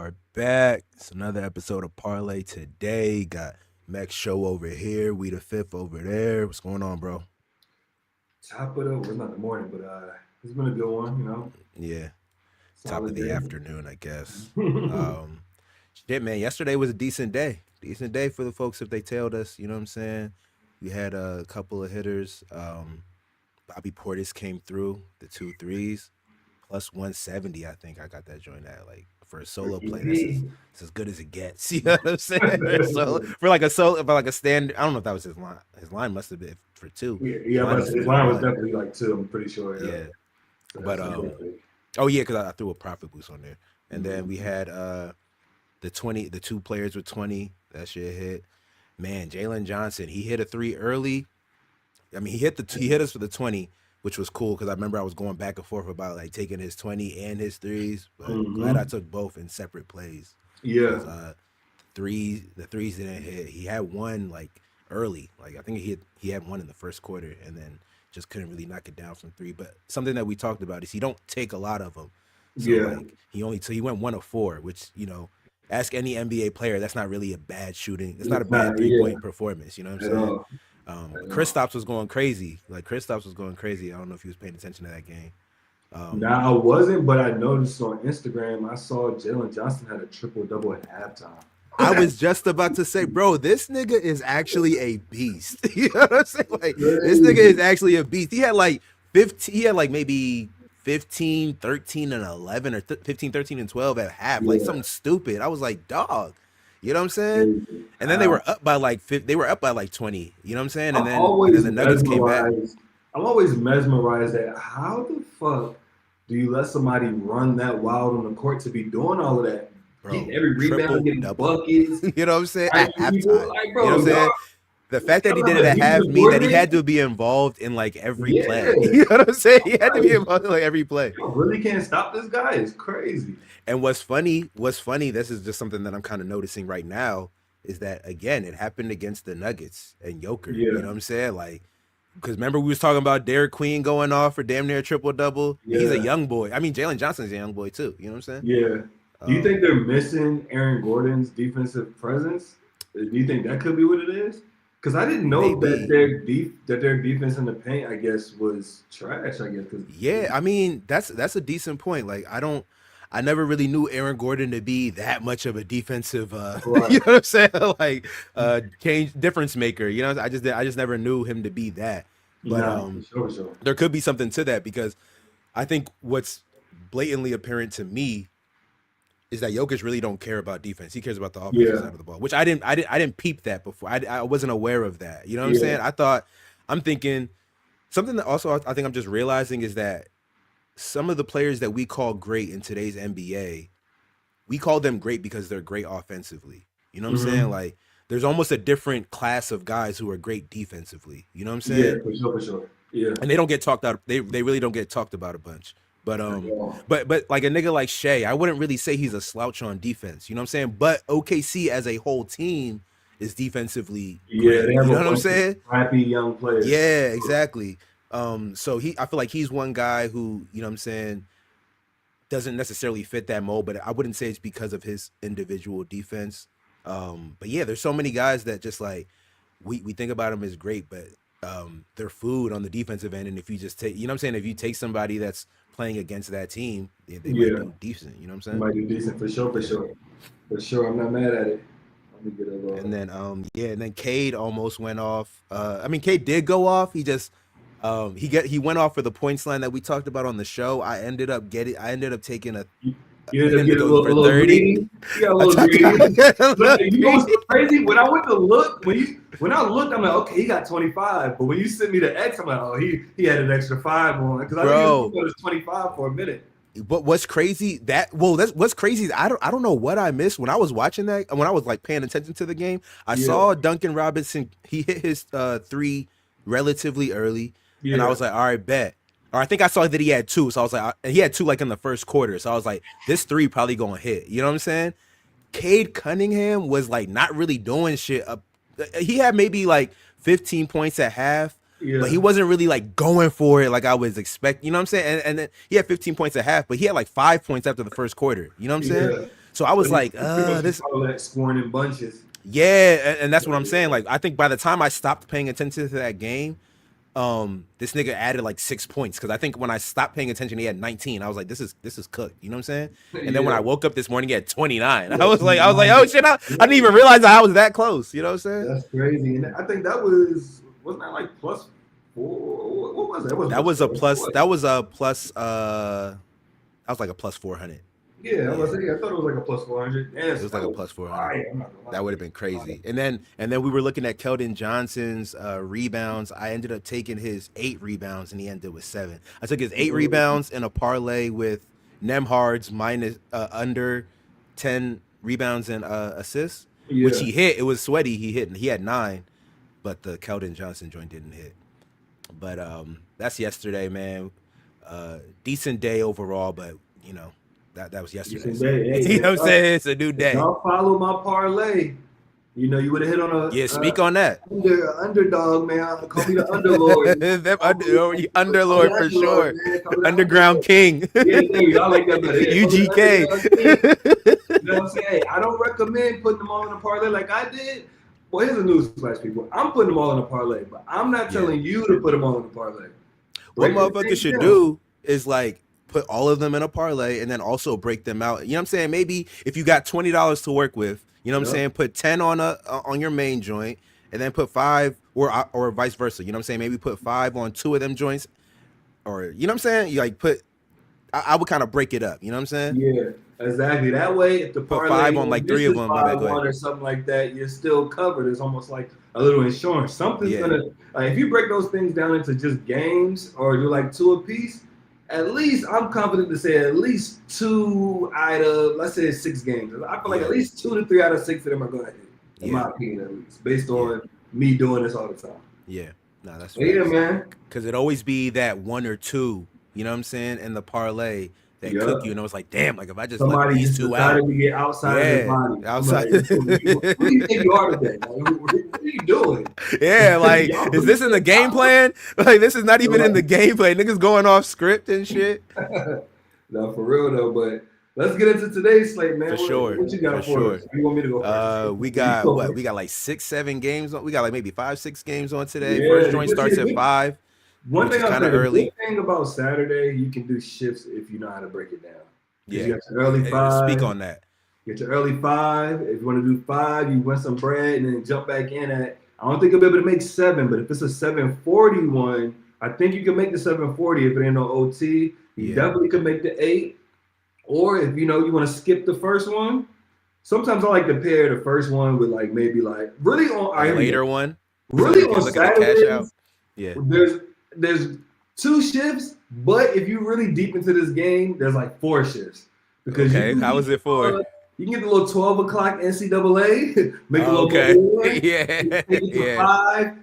are back. It's another episode of Parlay today. Got Max Show over here. We the fifth over there. What's going on, bro? Top of the, well, it's not the morning, but it's been a good one. Yeah, top of Solid the day. afternoon, I guess. Um, Shit, man. Yesterday was a decent day. Decent day for the folks if they tailed us. You know what I'm saying? We had a couple of hitters. Bobby Portis came through the two threes plus 170. I think I got that joint at like for a For solo play. That's EP. as good as it gets. You know what I'm saying? So for like a solo, for like a stand. I don't know if that was his line. His line must have been for two. Yeah, His yeah, line but must have his been line was one. definitely like two. I'm pretty sure. Yeah. Yeah, So but that's definitely. oh yeah, because I threw a profit boost on there, and then we Mhm. had the two players with 20. That shit hit. Man, Jalen Johnson, he hit a three early. I mean, he hit us for the 20, which was cool because I remember I was going back and forth about like taking his 20 and his threes, but glad I Mhm. took both in separate plays Yeah. because the threes didn't hit. He had one like early, like I think he had one in the first quarter, and then just couldn't really knock it down from three. But something that we talked about is he don't take a lot of them, so Yeah. like he went 1 of 4, which ask any NBA player, that's not really a bad shooting. It's not a It's bad not. three Yeah. point performance. You know what I'm At saying? all. At But all. Kristaps was going crazy. Like Kristaps was going crazy. I don't know if he was paying attention to that game. Um, Now I wasn't, but I noticed on Instagram I saw Jalen Johnson had a triple double at halftime. I was just about to say, bro, this nigga is actually a beast. You know what I'm saying? Like this nigga is Crazy. actually a beast. He had like 15, he had like maybe 15, 13, and 11 or 15, 13, and 12 at half. Like Yeah. something stupid. I was like, dog. You know what I'm saying? Crazy. And then they were up by like they were up by like 20. You know what I'm saying? I'm And then always the Nuggets came back. mesmerized. I'm always mesmerized at how the fuck do you let somebody run that wild on the court to be doing all of that, getting Bro, every rebound, triple getting double. buckets, You know what I'm saying? At hyping people halftime. like, You know what bro, I'm saying? y'all, The fact that he y'all did have it a at half defensive mean that he had coordinator. to be involved in like every Yeah, play. You know what I'm saying? I'm He had to be like, involved in like every play. y'all really can't stop this guy. It's crazy. And what's funny, this is just something that I'm kind of noticing right now, is that again, it happened against the Nuggets and Joker. You Yeah, know what I'm saying? Like, because remember we was talking about Derek Queen going off for damn near a triple double. He's a yeah, young boy. I mean, Jalen Johnson's a young boy too. You know what I'm saying? yeah. Do you think Um, they're missing Aaron Gordon's defensive presence? Do you think that could be what it is? Because I didn't know that Maybe. their defense in the paint, I guess, was trash. I guess because Yeah, I mean that's a decent point. Like I never really knew Aaron Gordon to be that much of a defensive right. you know what I'm saying? Like change difference maker. You know, I just never knew him to be that. But Nah, for sure, for sure. there could be something to that because I think what's blatantly apparent to me is that Jokic really don't care about defense. He cares about the offensive Yeah, side of the ball, which I didn't peep that before. I wasn't aware of that. You know what I'm yeah. saying? I'm thinking something that also I think I'm just realizing is that some of the players that we call great in today's NBA, we call them great because they're great offensively. You know what I'm saying? Hmm. Like there's almost a different class of guys who are great defensively. You know what I'm Yeah, saying? for sure, for sure. Yeah, And they don't get talked out. They really don't get talked about a bunch. But at all. like a nigga like Shea, I wouldn't really say he's a slouch on defense. You know what I'm saying? But OKC as a whole team is defensively Yeah, great. they have You a know what I'm bunch of saying? scrappy young players. Yeah, exactly. So I feel like he's one guy who, you know what I'm saying, doesn't necessarily fit that mold, but I wouldn't say it's because of his individual defense. But yeah, there's so many guys that just like we think about them as great, but they're food on the defensive end. And if you just take, you know what I'm saying, if you take somebody that's playing against that team, they might Yeah, do decent. You know what I'm you saying? might do decent for sure, for Yeah. sure, for sure. I'm not mad at it. Let me get a And little. then and then Cade almost went off. I mean Cade did go off. He just he went off for the points line that we talked about on the show. I ended up taking You, you ended up him to getting go a for little 30. greedy. You got a I little tried to greedy. get a Look, little you know what's greedy. crazy? When I went to look, when I looked, I'm like, okay, he got 25. But when you sent me the X, I'm like, oh, he had an extra five on because I think his Bro, was 25 for a minute. but what's crazy that's what's crazy is I don't know what I missed when I was watching that when I was like paying attention to the game. I Yeah, saw Duncan Robinson, he hit his three relatively early, and I yeah, was like, all right, bet. Or I think I saw that he had two, so I was like, and he had two like in the first quarter, so I was like, this three probably gonna hit. You know what I'm saying? Cade Cunningham was like not really doing shit. He had maybe like 15 points at half, but yeah, he wasn't really like going for it like I was expecting. You know what I'm saying? And then he had 15 points at half, but he had like 5 points after the first quarter. You know what I'm saying? yeah. So I was But like, he pretty much this. follow that scoring in bunches. Yeah, and that's what I'm saying. Like, I think by the time I stopped paying attention to that game, this nigga added like 6 points because I think when I stopped paying attention, he had 19. I was like, this is cooked. You know what I'm saying? And then when I Yeah. woke up this morning, he had 29. Yeah, I was like, oh shit, I didn't even realize I was that close. You know what I'm saying? that's crazy. And I think that wasn't that like plus four? What was that? It wasn't That plus was a four. plus. What? That was a plus. That was like a plus 400. Yeah, I was Yeah. saying, I thought it was like a plus 400. It Yes, was that like a was plus 400. fire. I'm not gonna lie. That would have been crazy. And then we were looking at Keldon Johnson's rebounds. I ended up taking his 8 rebounds, and he ended with 7. I took his 8 rebounds in a parlay with Nemhard's minus under 10 rebounds and assists, which Yeah. he hit. It was sweaty. He had 9, but the Keldon Johnson joint didn't hit. But that's yesterday, man. Decent day overall, but you know that was yesterday. So, Hey, you know what I'm saying? It's a new day. y'all follow my parlay. You know, you would have hit on a Yeah, speak on that. underdog, man. Call me the underlord. Underlord for sure. Man. Call me the Underground underlord. King. Yeah, there you go. I like that better. Yeah, call me the UGK. underdog king. You know what I'm saying? Hey, I don't recommend putting them all in a parlay like I did. Well, here's a newsflash, people. I'm putting them all in a parlay, but I'm not telling you to put them all in a parlay. What Break the motherfuckers thing should down. do is like put all of them in a parlay and then also break them out. You know what I'm saying? Maybe if you got $20 to work with, you know what I'm saying? Put 10 on your main joint and then put 5 or vice versa. You know what I'm saying? Maybe put 5 on 2 of them joints, or you know what I'm saying? You like put. I would kind of break it up. You know what I'm saying? Yeah, exactly. That way, if the Put parlay 5 on like 3 of misses them. My by bad. Go ahead. one or something like that, you're still covered. It's almost like a little insurance. Something's Yeah. gonna if you break those things down into just games or do like 2 apiece. At least I'm confident to say at least 2 out of, let's say, 6 games. I feel like at least 2 to 3 out of 6 of them are gonna hit. In my opinion, at least, based on me doing this all the time. Yeah. No, that's But yeah, facts. man. Because it always be that 1 or 2, you know what I'm saying, in the parlay that cook you. And it was like, damn, like if I just let Somebody these just 2 decided out. to get outside of their body. Outside. Like, who do you think you are today? Like, what are you doing? Yeah, like, is this in the game plan? Like, this is not even in the game plan. Niggas going off script and shit. No, for real though. But let's get into today's slate, man. For sure. What you got for us? You want me to go first? We got what? We got like 6, 7 games on. We got like maybe 5, 6 games on today. Yeah, First joint starts at 5. One thing I'll say, the early. good thing about Saturday, you can do shifts if you know how to break it down. Yeah. You got your early 5. Speak on that. Get your early 5. If you want to do 5, you win some bread and then jump back in at. I don't think you'll be able to make 7, but if it's a 740 one, I think you can make the 740 if it ain't no OT. You definitely could make the 8. Or if you want to skip the first one, sometimes I like to pair the first one with like maybe like really on a later one. Really on Saturdays. Cash out. Yeah. There's 2 shifts, but if you really deep into this game, there's like 4 shifts. Because how is it 4? You can get the little 12 o'clock NCAA, make a little okay. More. Yeah. Take it to 5.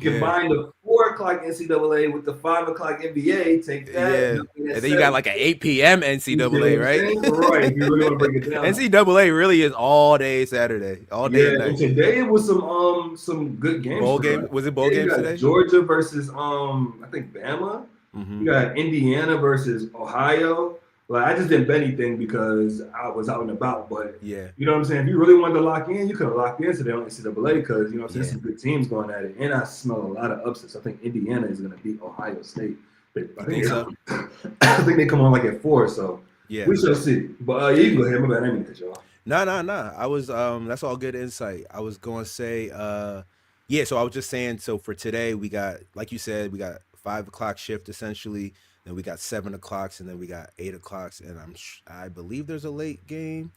You combine the 4 o'clock NCAA with the 5 o'clock NBA. Take that. And then you got like an 8 p.m. NCAA, right? Right. If you really want to break it down. NCAA really is all day Saturday, all day and night. And today it was some good games. Bowl game? Was it bowl games today? Georgia versus I think Bama. You got Indiana versus Ohio. Like I just didn't bet anything because I was out and about, but you know what I'm saying. If you really wanted to lock in, you could have locked in today on NCAA because you know there's some good teams going at it, and I smell a lot of upsets. I think Indiana is going to beat Ohio State. I think so. I think they come on like at 4, so we shall see. But you can go ahead. My bad, I didn't cut you off. No. I was that's all good insight. I was going to say so I was just saying, so for today we got, like you said, we got 5 o'clock shift essentially. Then we got 7 o'clocks, and then we got 8 o'clocks, and I believe there's a late game.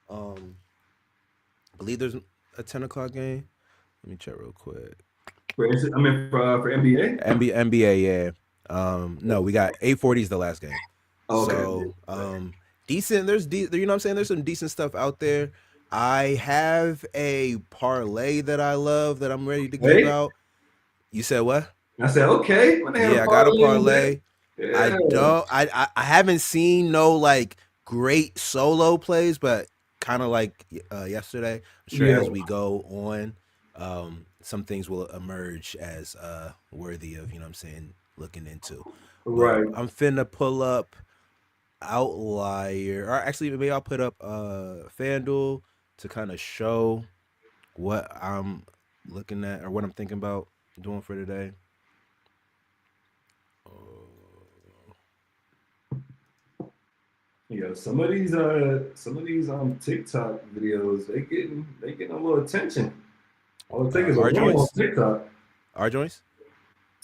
I believe there's a 10 o'clock game. Let me check real quick. For NBA. NBA, yeah. No, we got 8:40 is the last game. Okay. So decent. There's you know what I'm saying. There's some decent stuff out there. I have a parlay that I love that I'm ready to give out. You said what? I said okay. I got a parlay. Yeah. I haven't seen no like great solo plays, but kind of like yesterday. I'm sure as we go on, some things will emerge as worthy of, you know what I'm saying, looking into. Right. But I'm finna pull up outlier, or actually maybe I'll put up FanDuel to kind of show what I'm looking at or what I'm thinking about doing for today. Yeah, some of these TikTok videos, they getting a little attention. All it takes is a Our room on joints, TikTok. our joints.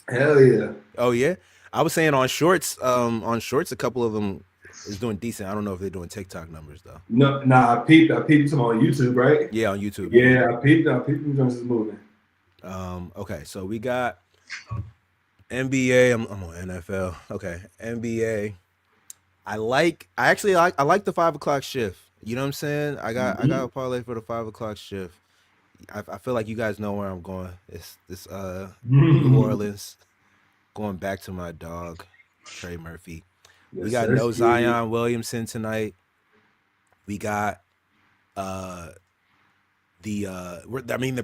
Hell yeah. Oh yeah, I was saying on shorts. On shorts, a couple of them is doing decent. I don't know if they're doing TikTok numbers though. No, nah, I peeped some on YouTube, right? Yeah, on YouTube. Yeah, I peeped them joints is moving. Okay, so we got NBA. I'm on NFL. Okay, NBA. I like the 5 o'clock shift. You know what I'm saying? I got a parlay for the 5 o'clock shift. I feel like you guys know where I'm going. It's this New Orleans, going back to my dog, Trey Murphy. Yes, We got sir, no Stevie. Zion Williamson tonight. We got they're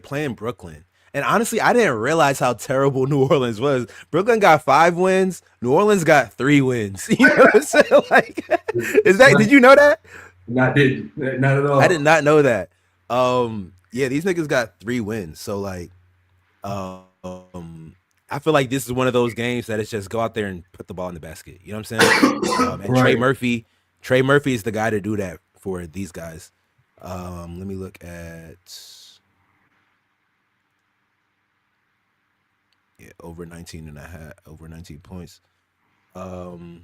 playing Brooklyn. And honestly, I didn't realize how terrible New Orleans was. Brooklyn got 5 wins. New Orleans got 3 wins. You know what I'm saying? Like, did you know that? Not at all. I did not know that. Yeah, these niggas got 3 wins. So like, I feel like this is one of those games that it's just go out there and put the ball in the basket. You know what I'm saying? And Right. Trey Murphy is the guy to do that for these guys. Let me look at over 19 and a half, over 19 points. Over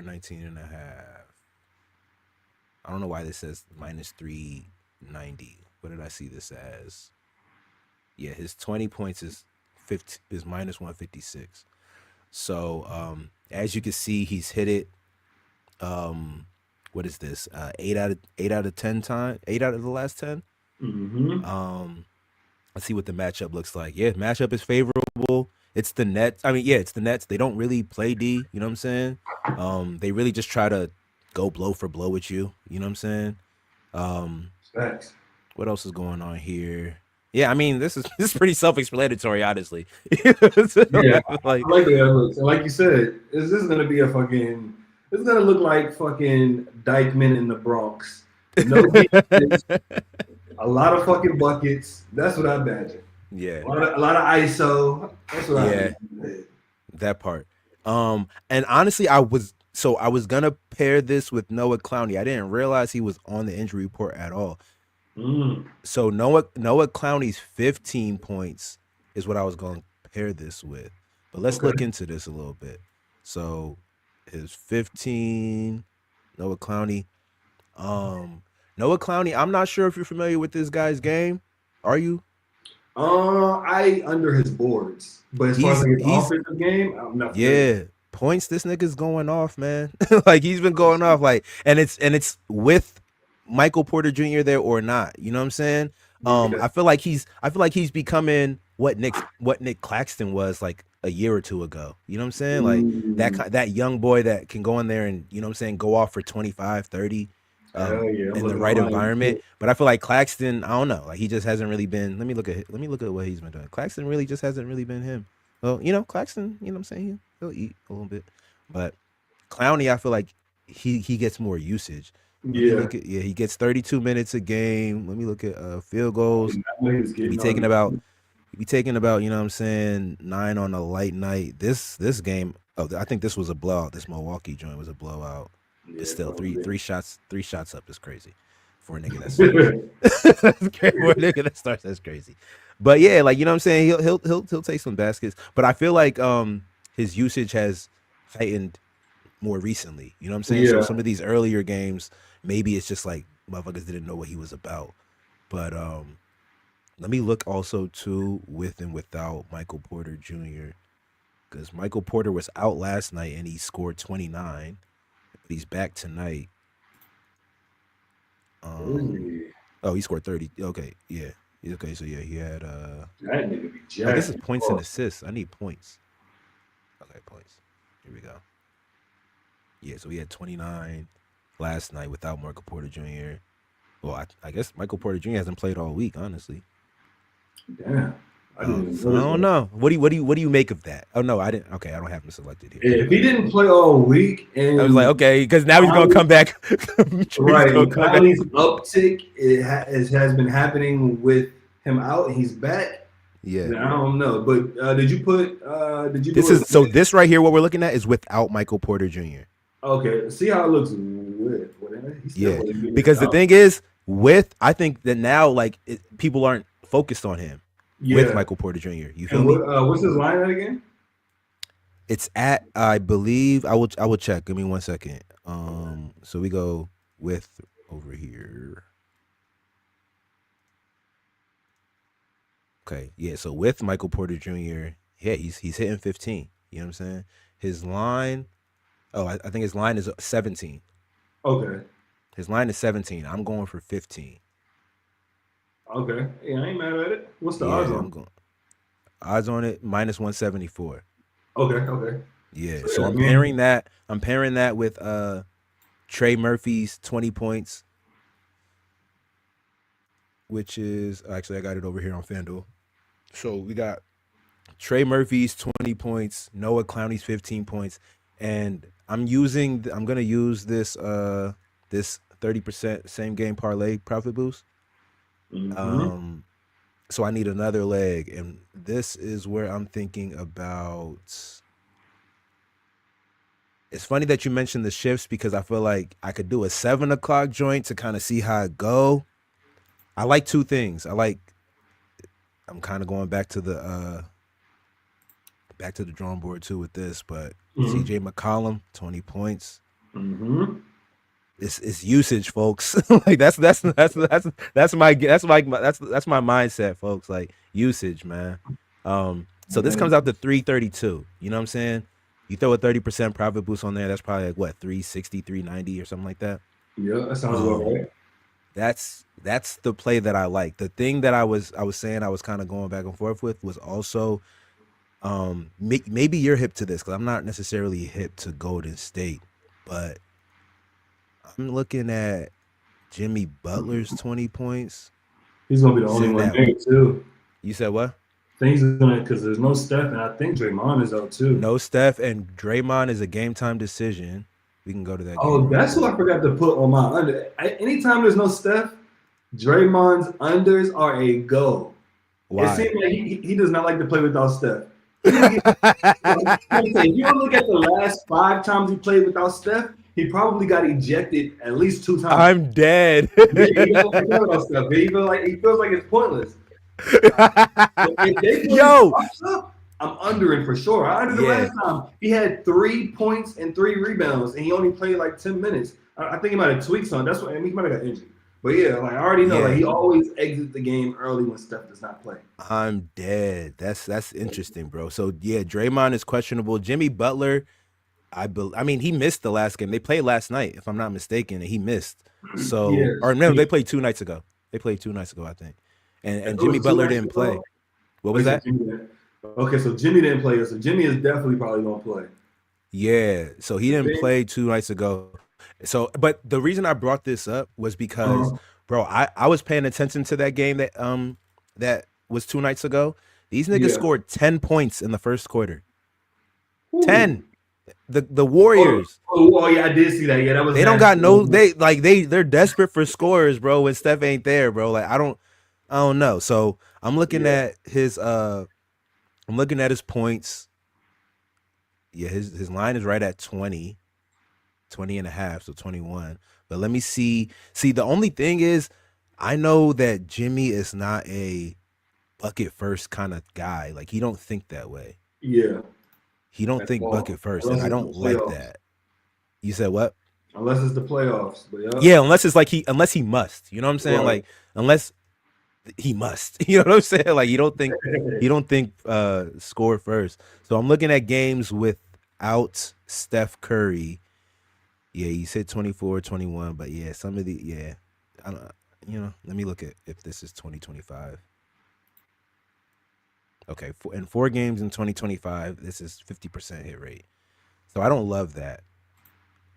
19 and a half. I don't know why this says minus 390. What did I see this as? Yeah, his 20 points is minus 156. So as you can see, he's hit it. What is this? 8 out of 10 time. 8 out of the last 10. Let's see what the matchup looks like. Yeah, matchup is favorable. It's the Nets. I mean, yeah, it's the Nets. They don't really play D. You know what I'm saying? They really just try to go blow for blow with you. You know what I'm saying? Facts. What else is going on here? Yeah, I mean, this is pretty self-explanatory, honestly. Yeah, I like the way it looks. And like you said, this is gonna be it's gonna look like fucking Dykeman in the Bronx. No defense, a lot of fucking buckets. That's what I imagine. Yeah. A lot of ISO. That's what I imagine. That part. And honestly, I was gonna pair this with Noah Clowney. I didn't realize he was on the injury report at all. So Noah Clowney's 15 points is what I was going to pair this with. But let's look into this a little bit. So his 15, Noah Clowney. Noah Clowney, I'm not sure if you're familiar with this guy's game. Are you? I under his boards, but as far as like his offensive game, I'm not. Yeah, points. This nigga's going off, man. Like he's been going off. Like, and it's with Michael Porter Jr. there or not. You know what I'm saying? I feel like he's becoming what Nick Claxton was like a year or two ago. You know what I'm saying? Like that young boy that can go in there and, you know what I'm saying, go off for 25, 30 in the right environment. But I feel like Claxton, I don't know, like he just hasn't really been. Let me look at what he's been doing. Claxton really just hasn't really been him. Well, you know, Claxton, you know what I'm saying, he'll eat a little bit, but Clowney, I feel like he gets more usage. He gets 32 minutes a game. Let me look at field goals. He be taking about, you know what I'm saying, 9 on a light night. This game, I think this was a blowout. This Milwaukee joint was a blowout. But still, three shots up is crazy for a nigga that starts. That's crazy. But yeah, like, you know what I'm saying, he'll take some baskets. But I feel like his usage has heightened more recently. You know what I'm saying? So some of these earlier games, maybe it's just like motherfuckers didn't know what he was about. But let me look also too with and without Michael Porter Jr. because Michael Porter was out last night and he scored 29. But he's back tonight. He scored 30. Okay, yeah. Okay, so yeah, he had that nigga be jacked. I guess it's points and assists. I need points. Okay, points. Here we go. Yeah, so he had 29 last night without Michael Porter Jr. Well, I guess Michael Porter Jr. hasn't played all week, honestly. Damn. I didn't even I notice don't that. know. What do you make of that? Oh no, I didn't. Okay, I don't have him selected here. If he didn't play all week, I was like, and okay, because now he's gonna come back. He's right, gonna and come back. Conley's uptick has been happening with him out, and he's back. Yeah. I don't know, but did you put? Did you This do is it? so. This right here, what we're looking at, is without Michael Porter Jr. Okay, see how it looks with. He still Yeah, wasn't getting because it the out. thing is, I think that now, like, people aren't focused on him with Yeah, Michael Porter Jr. You feel and me? what's his line at again? It's at, I believe, I will check. Give me 1 second. So we go with over here. Okay, yeah. So with Michael Porter Jr., yeah, he's hitting 15. You know what I'm saying? His line. Oh, I think his line is 17. Okay. His line is 17. I'm going for 15. Okay. Yeah, I ain't mad at it. What's the odds Yeah, on? I'm going. Odds on it minus 174. Okay. Okay. Yeah. So, So yeah, I'm man. pairing that. I'm pairing that with Trey Murphy's 20 points, which is actually I got it over here on FanDuel. So we got Trey Murphy's 20 points, Noah Clowney's 15 points, and I'm gonna use this 30% same game parlay profit boost. Mm-hmm. So I need another leg, and this is where I'm thinking about. It's funny that you mentioned the shifts because I feel like I could do a 7 o'clock joint to kind of see how it go. I like two things. I'm kind of going back to the drawing board too with this, but Mm-hmm. CJ McCollum, 20 points. Mm-hmm. It's usage, folks. Like that's my mindset, folks. Like usage, man. So this comes out to 332. You know what I'm saying? You throw a 30% profit boost on there, that's probably like what, 360, 390 or something like that. Yeah, that sounds about Um, right. that's the play that I like. The thing that I was saying I was kind of going back and forth with was also maybe you're hip to this because I'm not necessarily hip to Golden State, but I'm looking at Jimmy Butler's 20 points. He's gonna be the only Sitting one at, there too. you said what? I think he's gonna because there's no Steph, and I think Draymond is out too. No Steph, and Draymond is a game time decision. We can go to that game Oh, real that's who I quick. forgot to put on my under. Anytime there's no Steph, Draymond's unders are a go. It Why? seems like he does not like to play without Steph. He don't get, if you look at the last 5 times he played without Steph, he probably got ejected at least 2 times. I'm dead. Yeah, he don't like playing without Steph. He feels like it's pointless. But if they put his Yo, props up, I'm under it for sure. I under the yeah, last time. He had 3 points and 3 rebounds, and he only played like 10 minutes. I think he might have tweaked something. That's what I mean, he might have got injured. But yeah, like I already know, like yeah. he always exits the game early when Steph does not play. I'm dead. That's interesting, bro. So yeah, Draymond is questionable. Jimmy Butler, I mean, he missed the last game. They played last night, if I'm not mistaken, and he missed. So, Yes. or no, they played 2 nights ago. They played 2 nights ago, I think. If And it Jimmy was 2 Butler nights didn't play. ago, What oh, was that? okay, so Jimmy didn't play. So Jimmy is definitely probably gonna play. Yeah. So he didn't play 2 nights ago. So, but the reason I brought this up was because, bro, I was paying attention to that game that was 2 nights ago. These niggas Yeah. scored 10 points in the first quarter. Ooh. 10. The Warriors. Oh, yeah, I did see that. Yeah, that was. They don't got no. They're desperate for scorers, bro. When Steph ain't there, bro. Like I don't know. So I'm looking at his points. Yeah, his line is right at 20 and a half, so 21. But let me see. See, the only thing is, I know that Jimmy is not a bucket first kind of guy. Like he don't think that way. Yeah. He don't think bucket first, and I don't like that. You said what? Unless it's the playoffs, but yeah, unless it's like unless he must. You know what I'm saying? Right. Like unless he must. You know what I'm saying? Like you don't think score first. So I'm looking at games without Steph Curry. Yeah, you said 24, 21, but yeah, some of the I don't. Let me look at if this is 2025. Okay, in 4 games in 2025, this is 50% hit rate. So I don't love that.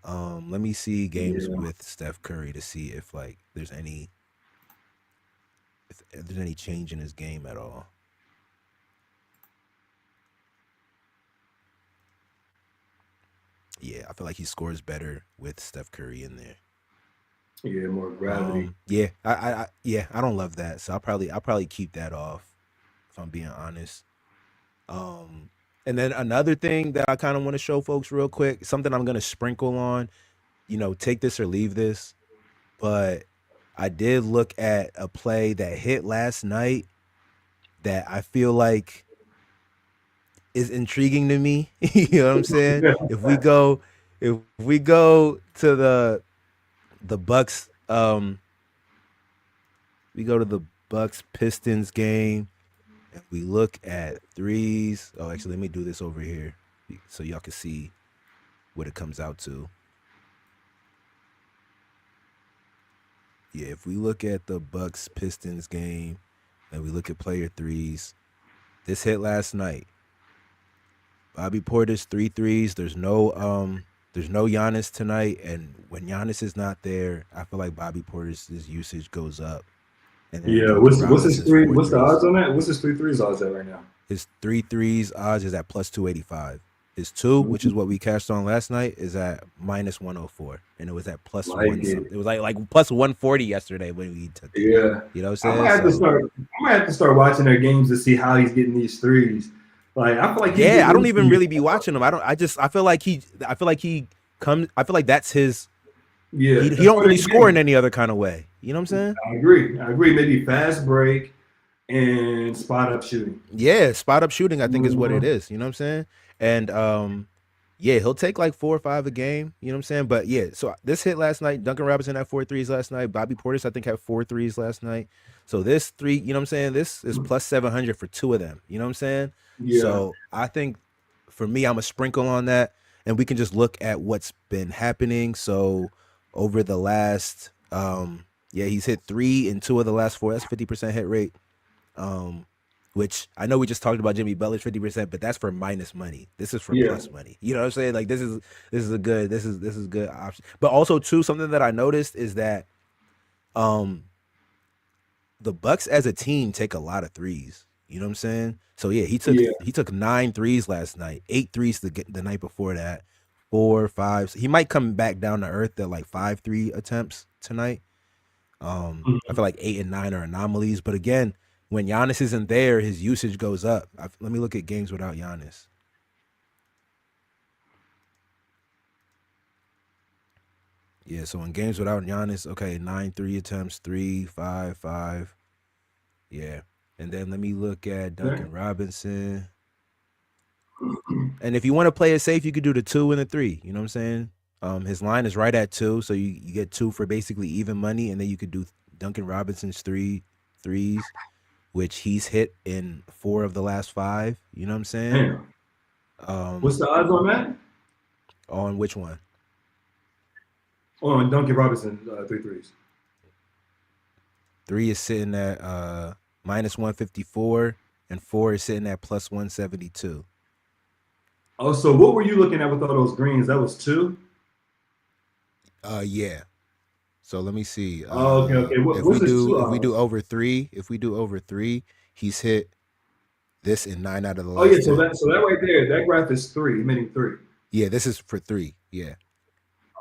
Let me see games with Steph Curry to see if like there's any change in his game at all. Yeah, I feel like he scores better with Steph Curry in there. Yeah, more gravity. Yeah, I don't love that, so I'll probably keep that off if I'm being honest. And then another thing that I kind of want to show folks real quick, something I'm gonna sprinkle on, take this or leave this, but I did look at a play that hit last night that I feel like is intriguing to me. You know what I'm saying? If we go to the Bucks, we go to the Bucks Pistons game and we look at threes. Oh, actually, let me do this over here so y'all can see what it comes out to. Yeah, if we look at the Bucks Pistons game and we look at player threes, this hit last night. Bobby Portis 3 threes. There's no Giannis tonight, and when Giannis is not there, I feel like Bobby Portis' usage goes up. And yeah, what's his three? What's the odds on that? What's his 3 threes odds at right now? His 3 threes odds is at plus 285. His 2, which is what we cashed on last night, is at minus 104, and it was at plus one. It was like plus 140 yesterday when we took it. Yeah, you know what I'm saying? I might have to start watching their games to see how he's getting these threes. Like I feel like I don't even really be watching him. I feel like that's his. Yeah, he don't really score in any other kind of way. You know what I'm saying? I agree. Maybe fast break and spot up shooting. Yeah, spot up shooting, I think is what it is. You know what I'm saying? And yeah, he'll take like 4 or 5 a game. You know what I'm saying? But yeah, so this hit last night. Duncan Robinson had 4 threes last night. Bobby Portis, I think, had 4 threes last night. So this 3, you know what I'm saying? This is plus 700 for 2 of them. You know what I'm saying? Yeah. So I think for me, I'm a sprinkle on that, and we can just look at what's been happening. So over the last, he's hit 3 in 2 of the last 4. That's 50% hit rate. Which I know we just talked about Jimmy Butler's 50%, but that's for minus money. This is for plus money. You know what I'm saying? Like this is a good option. But also too, something that I noticed is that the Bucks as a team take a lot of threes. You know what I'm saying? So yeah, he took 9 threes last night, 8 threes the night before that, 4, 5. So he might come back down to earth at like 5 3 attempts tonight. I feel like 8 and 9 are anomalies, but again, when Giannis isn't there, his usage goes up. Let me look at games without Giannis. Yeah, so in games without Giannis, okay, 9 3 attempts, 3, 5, 5. Yeah. And then let me look at Duncan Robinson. And if you want to play it safe, you could do the 2 and the 3. You know what I'm saying? His line is right at 2, so you get 2 for basically even money, and then you could do Duncan Robinson's 3 threes, which he's hit in 4 of the last 5. You know what I'm saying? What's the odds on that? On which one? On Duncan Robinson 3 threes. 3 is sitting at minus 154, and 4 is sitting at plus 172. Oh, so what were you looking at with all those greens? That was 2? Yeah. So let me see. Okay. If we do over 3, he's hit this in 9 out of the last 10. So that right there, that graph is 3, meaning 3. Yeah, this is for 3. Yeah.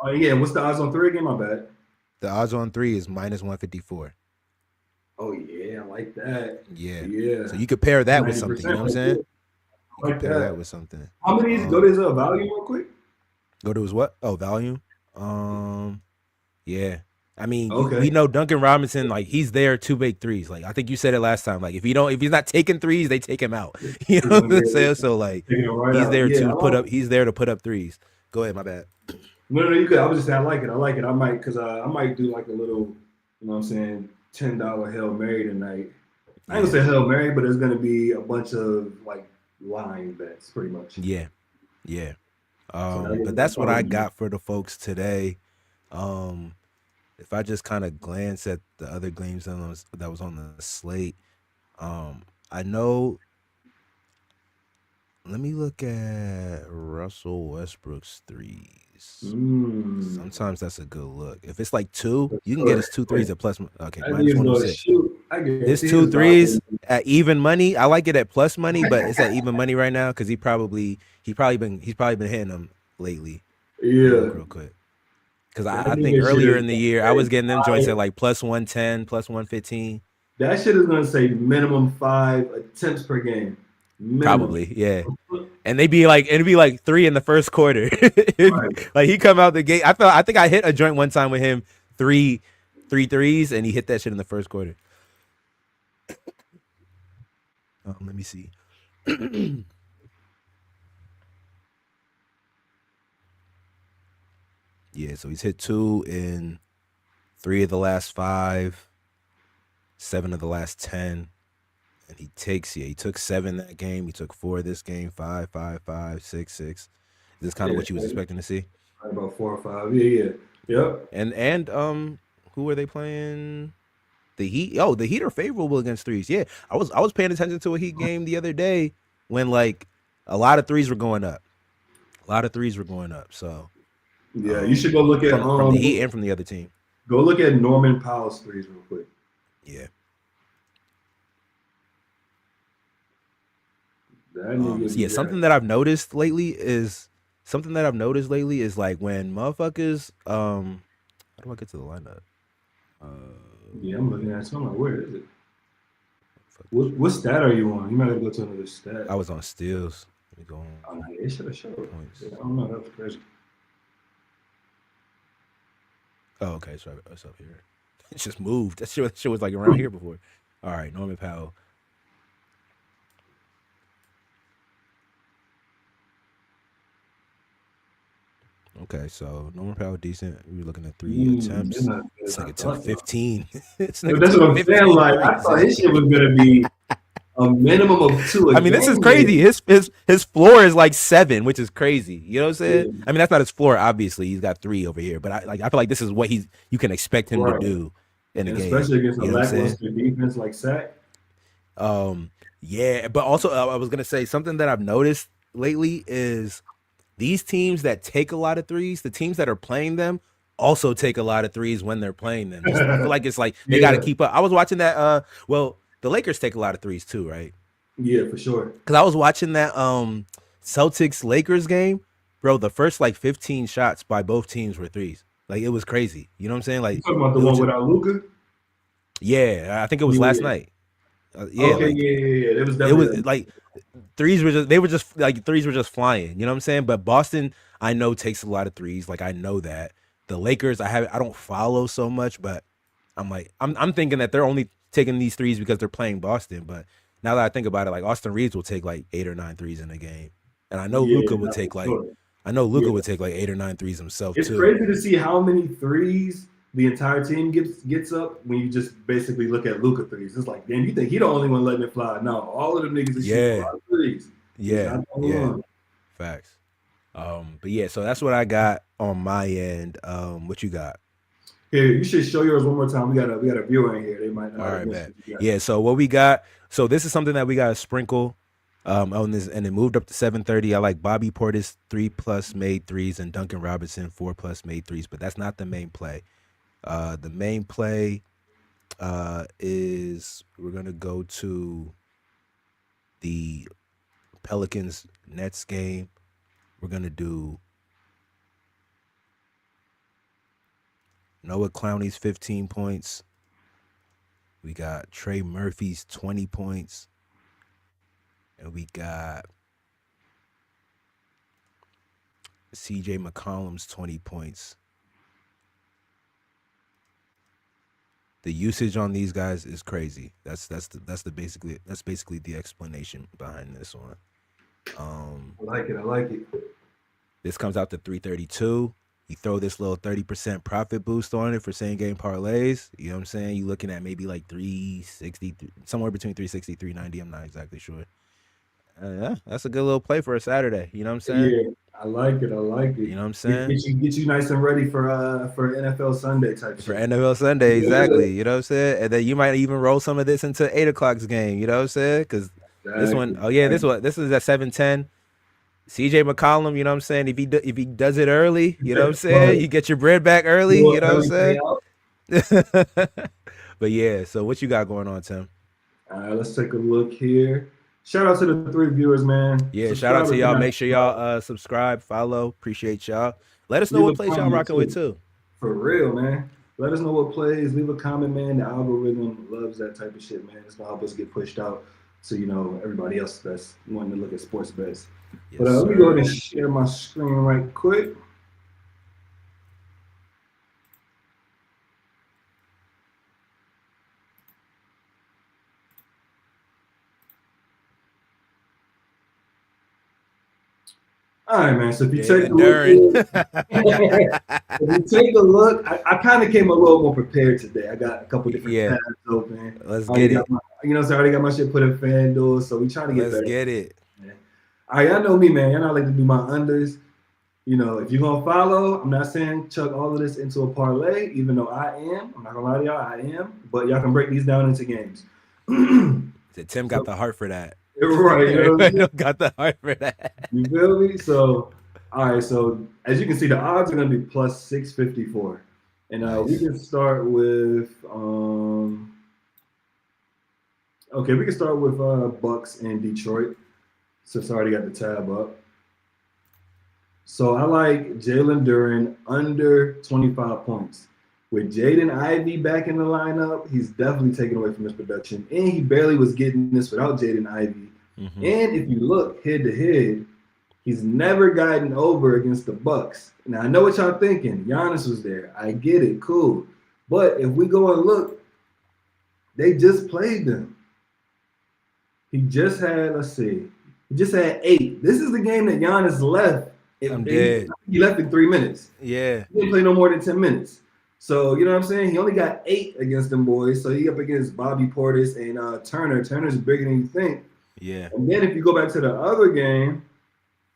Oh yeah. What's the odds on 3 again? My bad. The odds on 3 is minus 154. Oh yeah, I like that. Yeah. So you could pair that with something. You know what I'm saying? You could pair that with something. How many is go to his volume real quick? Go to his what? Oh, volume. Yeah. I mean, we know Duncan Robinson, like he's there to make threes. Like I think you said it last time. Like if he's not taking threes, they take him out. You know what I'm saying? So like he's there to put up. He's there to put up threes. Go ahead, my bad. No, you could. I was just saying I like it. I might I might do like a little, you know what I'm saying, $10 Hail Mary tonight. I ain't gonna say Hail Mary, but there's gonna be a bunch of like line bets, pretty much. Yeah. But that's what I got for the folks today. If I just kind of glance at the other games that was on the slate, I know. Let me look at Russell Westbrook's threes. Sometimes that's a good look. If it's like 2, you can get his 2 threes at plus. Okay, minus 106. His 2 threes at even money. I like it at plus money, but it's at even money right now because he's probably been hitting them lately. Yeah. Let me look real quick. Because I think earlier in the year, I was getting them joints at like plus 110, plus 115. That shit is going to say minimum 5 attempts per game. Minimum. Probably, yeah. And it'd be like 3 in the first quarter. Right. Like he come out the gate. I think I hit a joint one time with him, three threes, and he hit that shit in the first quarter. Let me see. Yeah, so he's hit 2 in 3 of the last 5, 7 of the last 10. And he took 7 that game. He took 4 this game, 5, 5, 5, 6, 6. Is this kind of what you was expecting to see? About 4 or 5. Yeah. Yep. And who are they playing? The Heat. Oh, the Heat are favorable against threes. Yeah. I was paying attention to a Heat game the other day when like a lot of threes were going up. So yeah, you should go look at from the Heat and from the other team. Go look at Norman Powell's threes real quick. Yeah. Something that I've noticed lately is like when motherfuckers how do I get to the lineup? Yeah, I'm looking at something. Where is it? What stat are you on? You might have to go to another stat. I was on steals. Let me go on. Oh, it should have showed. I don't know. That was crazy. Oh, okay. It's up here. It just moved. That shit was like around here before. All right, Norman Powell. Okay, so Norman Powell decent. We're looking at 3 attempts. It's like attempt 15. That's what I'm saying. Like I thought his shit was gonna be a minimum of 2. I mean, this is crazy. His floor is like 7, which is crazy. You know what I'm saying? Yeah. I mean, that's not his floor. Obviously, he's got 3 over here. But I feel like this is what you can expect him to do in the game, especially against a lackluster defense like Sac. Yeah, but also I was gonna say something that I've noticed lately is these teams that take a lot of threes, the teams that are playing them also take a lot of threes when they're playing them. I feel like it's like they got to keep up. I was watching that. The Lakers take a lot of threes too, right? Yeah, for sure. Because I was watching that Celtics Lakers game, bro. The first like 15 shots by both teams were threes. Like it was crazy. You know what I'm saying? Like you talking about the one without Luka? Yeah, I think it was last night. Yeah, okay, yeah. It was like threes were just flying. You know what I'm saying? But Boston, I know, takes a lot of threes. Like I know that. The Lakers, I don't follow so much, but I'm thinking that they're only taking these threes because they're playing Boston. But now that I think about it, like Austin Reeves will take like 8 or 9 threes in a game, and I know Luka would take like would take like 8 or 9 threes himself. It's too. crazy to see how many threes the entire team gets up when you just basically look at Luka threes. It's like, damn, you think he the only one letting it fly? No, all of them niggas are shooting a lot of threes. Yeah. Facts. But yeah, so that's what I got on my end. What you got? Here, you should show yours one more time. We got a viewer in here. They might not. All right, man. Yeah, so what we got, so this is something that we got to sprinkle on this, and it moved up to 730. I like Bobby Portis 3+ made threes and Duncan Robinson 4+ made threes, but that's not the main play. The main play is we're gonna go to the Pelicans Nets game. We're gonna do Noah Clowney's 15 points. We got Trey Murphy's 20 points. And we got CJ McCollum's 20 points. The usage on these guys is crazy. That's basically the explanation behind this one. I like it. This comes out to 332. You throw this little 30% profit boost on it for same game parlays. You know what I'm saying? You're looking at maybe like 360, somewhere between 360, 390. I'm not exactly sure. Yeah, that's a good little play for a Saturday. You know what I'm saying? Yeah, I like it. You know what I'm saying? Get you nice and ready for NFL Sunday type shit. For NFL Sunday, exactly. You know what I'm saying? And then you might even roll some of this into 8 o'clock's game. You know what I'm saying? Because this one, this is at 7:10. CJ McCollum, you know what I'm saying? If he does it early, you know what I'm saying? You get your bread back early, you know what I'm saying? But yeah, so what you got going on, Tim? All right, let's take a look here. Shout out to the 3 viewers, man. Yeah, shout out to y'all. Make sure y'all subscribe, follow. Appreciate y'all. Let us know what plays y'all rocking with too. For real, man. Let us know what plays. Leave a comment, man. The algorithm loves that type of shit, man. It's gonna help us get pushed out to everybody else that's wanting to look at sports bets. Yes, but let me go ahead and share my screen right quick. All right, man. So if you take a look, I kind of came a little more prepared today. I got a couple different tabs open. Let's get it. I already got my shit put in FanDuel, so we trying to get better. Let's get it. Man. All right, y'all know me, man. Y'all know I like to do my unders. If you're gonna follow, I'm not saying chuck all of this into a parlay, even though I am. I'm not gonna lie to y'all, I am. But y'all can break these down into games. Tim got the heart for that. Right. Got the heart for that. You feel me? So, all right. So as you can see, the odds are gonna be plus 654, and nice. We can start with okay, we can start with Bucks and Detroit. Since I already got the tab up. So I like Jalen Duren under 25 points. With Jaden Ivey back in the lineup, he's definitely taken away from his production. And he barely was getting this without Jaden Ivey. Mm-hmm. And if you look head to head, he's never gotten over against the Bucks. Now I know what y'all thinking. Giannis was there. I get it, cool. But if we go and look, they just played them. He just had, he just had 8. This is the game that Giannis left. I'm dead. He left in 3 minutes. Yeah. He didn't play no more than 10 minutes. So, you know what I'm saying? He only got 8 against them boys. So he up against Bobby Portis and Turner. Turner's bigger than you think. Yeah. And then if you go back to the other game,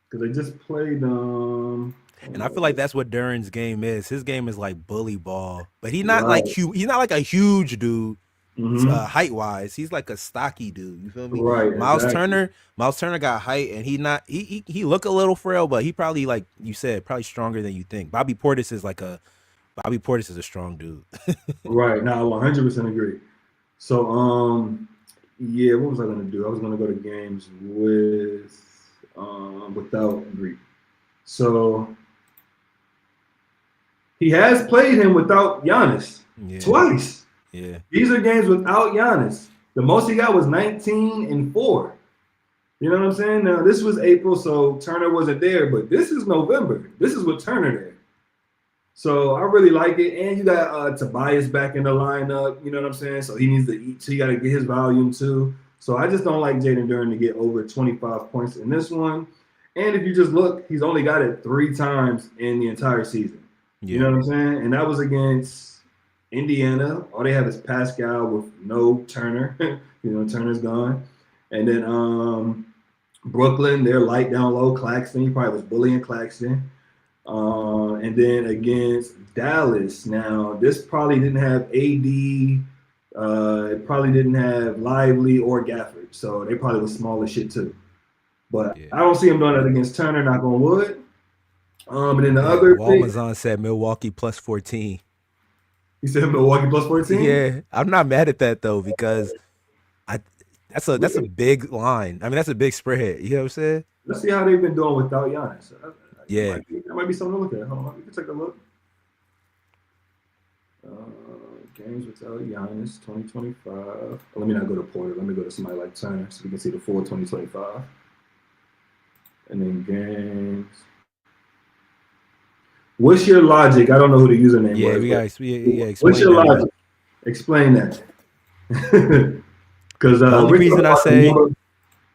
because they just played and I feel like that's what Duren's game is. His game is like bully ball. But he's not he's not like a huge dude. Mm-hmm. Height wise, he's like a stocky dude. You feel me? Right. Miles Turner got height, and he look a little frail, but he probably, like you said, probably stronger than you think. Bobby Portis is a strong dude. Right. Now, 100% agree. So, yeah, what was I gonna do? I was gonna go to games with without Greek. So he has played him without Giannis twice. Yeah. These are games without Giannis. The most he got was 19-4. You know what I'm saying? Now, this was April, so Turner wasn't there, but this is November. This is with Turner there. So I really like it. And you got Tobias back in the lineup. You know what I'm saying? So he needs to eat. So you got to get his volume too. So I just don't like Jaden Duren to get over 25 points in this one. And if you just look, he's only got it 3 times in the entire season. Yeah. You know what I'm saying? And that was against Indiana. All they have is Pascal with no Turner. Turner's gone. And then Brooklyn, they're light down low. Claxton, he probably was bullying Claxton. And then against Dallas. Now, this probably didn't have AD. It probably didn't have Lively or Gafford. So they probably was small as shit too. But I don't see him doing that against Turner, knock on wood. And then the other Walmazon said Milwaukee plus 14. You said Milwaukee plus 14? Yeah, I'm not mad at that though, because that's a big line. I mean, that's a big spread. You know what I'm saying? Let's see how they've been doing without Giannis. Yeah, that might be something to look at. Hold on, we can take a look. Games without Giannis 2025. Let me not go to Porter. Let me go to somebody like Turner so we can see the full 2025. And then games. What's your logic? I don't know who the username was. What's your logic? Explain that. Because the only reason I say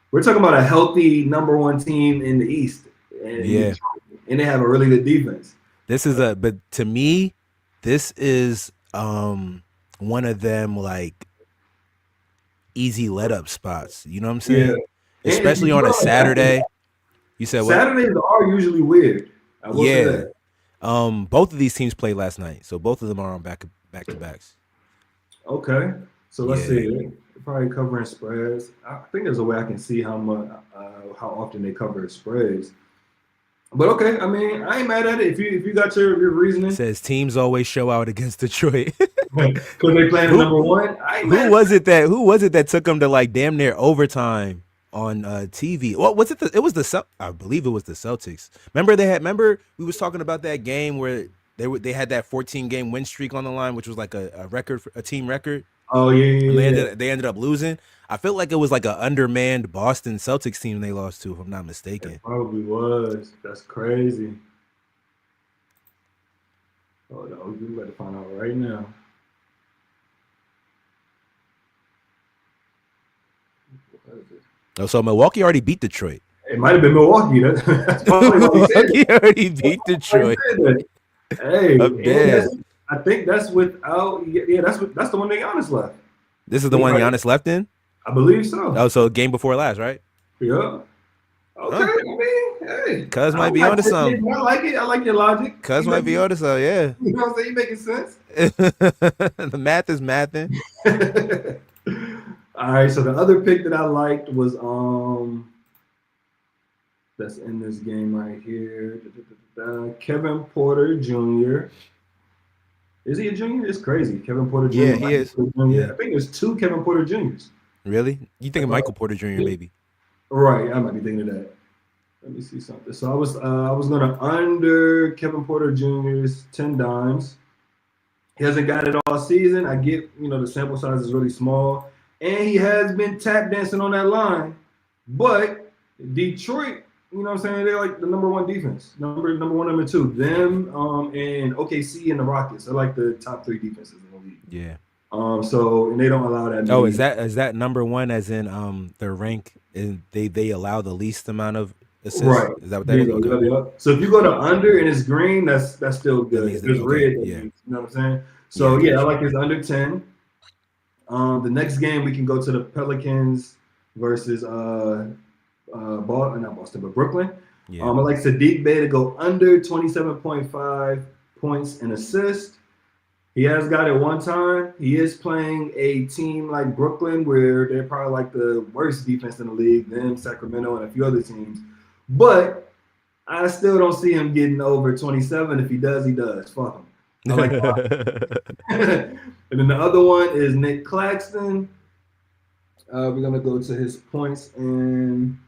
we're talking about a healthy number 1 team in the East, and they have a really good defense. But to me, this is one of them like easy let up spots. You know what I'm saying? Yeah. Especially on a Saturday. You said what? Saturdays are usually weird. I will say that. Both of these teams played last night, so both of them are on back to backs. Okay, so let's see. They're probably covering spreads. I think there's a way I can see how often they cover spreads. But okay, I mean, I ain't mad at it. If you got your reasoning. It says teams always show out against Detroit because they playing number 1. Who was it that took them to like damn near overtime on TV. Well, was it? It was the I believe it was the Celtics. Remember we was talking about that game where they had that 14-game win streak on the line, which was like a record, a team record. Oh yeah. And they ended up losing. I felt like it was like an undermanned Boston Celtics team they lost to, if I'm not mistaken. It probably was. That's crazy. Oh no, we better find out right now. Oh, so Milwaukee already beat Detroit. It might have been Milwaukee. That's probably what we said. Milwaukee already beat Detroit. Hey, I'm dead. I think that's without. Yeah, that's the one that Giannis left. This is the one Giannis left in? I believe so. Oh, so game before last, right? Yeah. Okay. Huh? I mean, hey. Cuz might be onto something. I like it. I like your logic. Cuz might be onto something, yeah. You know what I'm saying? You making sense. The math is mathing. All right. So the other pick that I liked was that's in this game right here. Kevin Porter Jr. Is he a junior? It's crazy. Kevin Porter Jr. Yeah, he is. Yeah. I think there's 2 Kevin Porter Juniors. Really? You think of Michael Porter Jr. maybe? Right. I might be thinking of that. Let me see something. So I was gonna under Kevin Porter Jr.'s 10 dimes. He hasn't got it all season. I get, the sample size is really small, and he has been tap dancing on that line. But Detroit, you know what I'm saying? They're like the number 1 defense, number 1, number 2. Them and OKC and the Rockets are like the top 3 defenses in the league. Yeah. So and they don't allow that. Oh, is that number 1 as in their rank, and they allow the least amount of assists? Right. Is that what that is? Okay. Yeah. So if you go to under and it's green, that's still good. If it's red, yeah. You know what I'm saying? So yeah, I like his under 10. The next game we can go to the Pelicans versus not Boston, but Brooklyn. Yeah. I like Saddiq Bey to go under 27.5 points and assists. He has got it one time. He is playing a team like Brooklyn, where they're probably like the worst defense in the league, them, Sacramento, and a few other teams. But I still don't see him getting over 27. If he does, he does. Fuck him. I like and then the other one is Nick Claxton. We're going to go to his points, and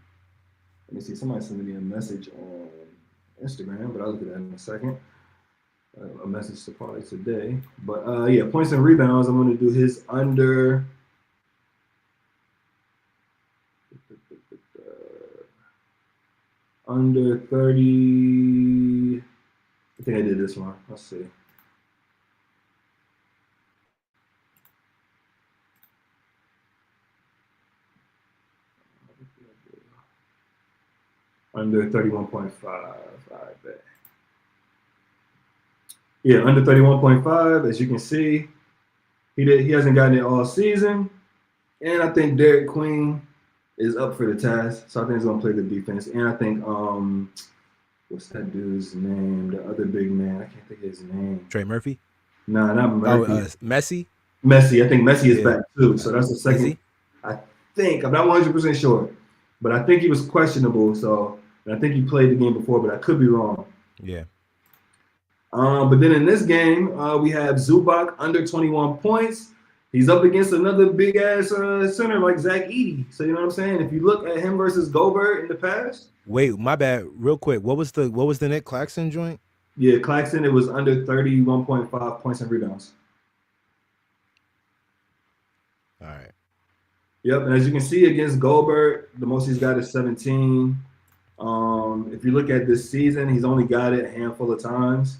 let me see. Somebody sent me a message on Instagram, but I'll look at that in a second. A message to Parlays today. But yeah, points and rebounds. I'm going to do his under. Under 30. I think I did this one. Let's see. Under 31.5. I bet. Yeah, under 31.5. As you can see, he hasn't gotten it all season. And I think Derek Queen is up for the task. So I think he's gonna play the defense. And I think what's that dude's name? The other big man. I can't think of his name. Trey Murphy? Nah, not Murphy. Messi? Messi. I think Messi is back too. So that's the second. I think. I'm not 100% sure. But I think he was questionable. So I think he played the game before, but I could be wrong. Yeah. But then in this game, we have Zubac under 21 points. He's up against another big ass center like Zach Edey. So you know what I'm saying? If you look at him versus Gobert in the past. Wait, my bad. Real quick, what was the Nick Claxton joint? Yeah, Claxton. It was under 31.5 points and rebounds. All right. Yep, and as you can see against Gobert, the most he's got is 17. If you look at this season, he's only got it a handful of times.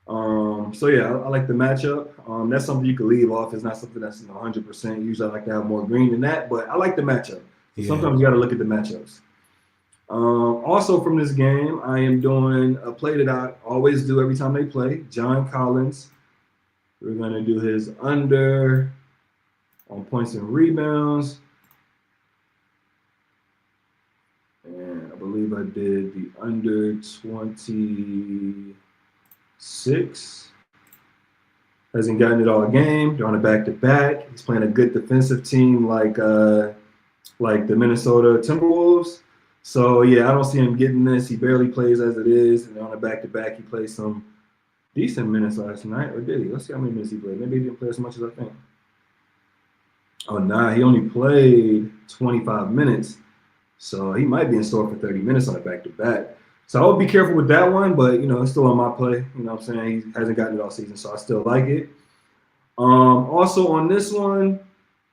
So yeah, I like the matchup. That's something you can leave off. It's not something that's 100%. Usually I like to have more green than that, but I like the matchup. So sometimes you got to look at the matchups. Also from this game, I am doing a play that I always do every time they play. John Collins. We're going to do his under on points and rebounds. And I believe I did the under 26. Hasn't gotten it all game. They're on a back-to-back. He's playing a good defensive team like the Minnesota Timberwolves. So, yeah, I don't see him getting this. He barely plays as it is. And on a back-to-back, he played some decent minutes last night. Or did he? Let's see how many minutes he played. Maybe he didn't play as much as I think. Oh, nah, he only played 25 minutes. So he might be in store for 30 minutes on a back-to-back. So I would be careful with that one, but, it's still on my play. You know what I'm saying? He hasn't gotten it all season, so I still like it. Also on this one,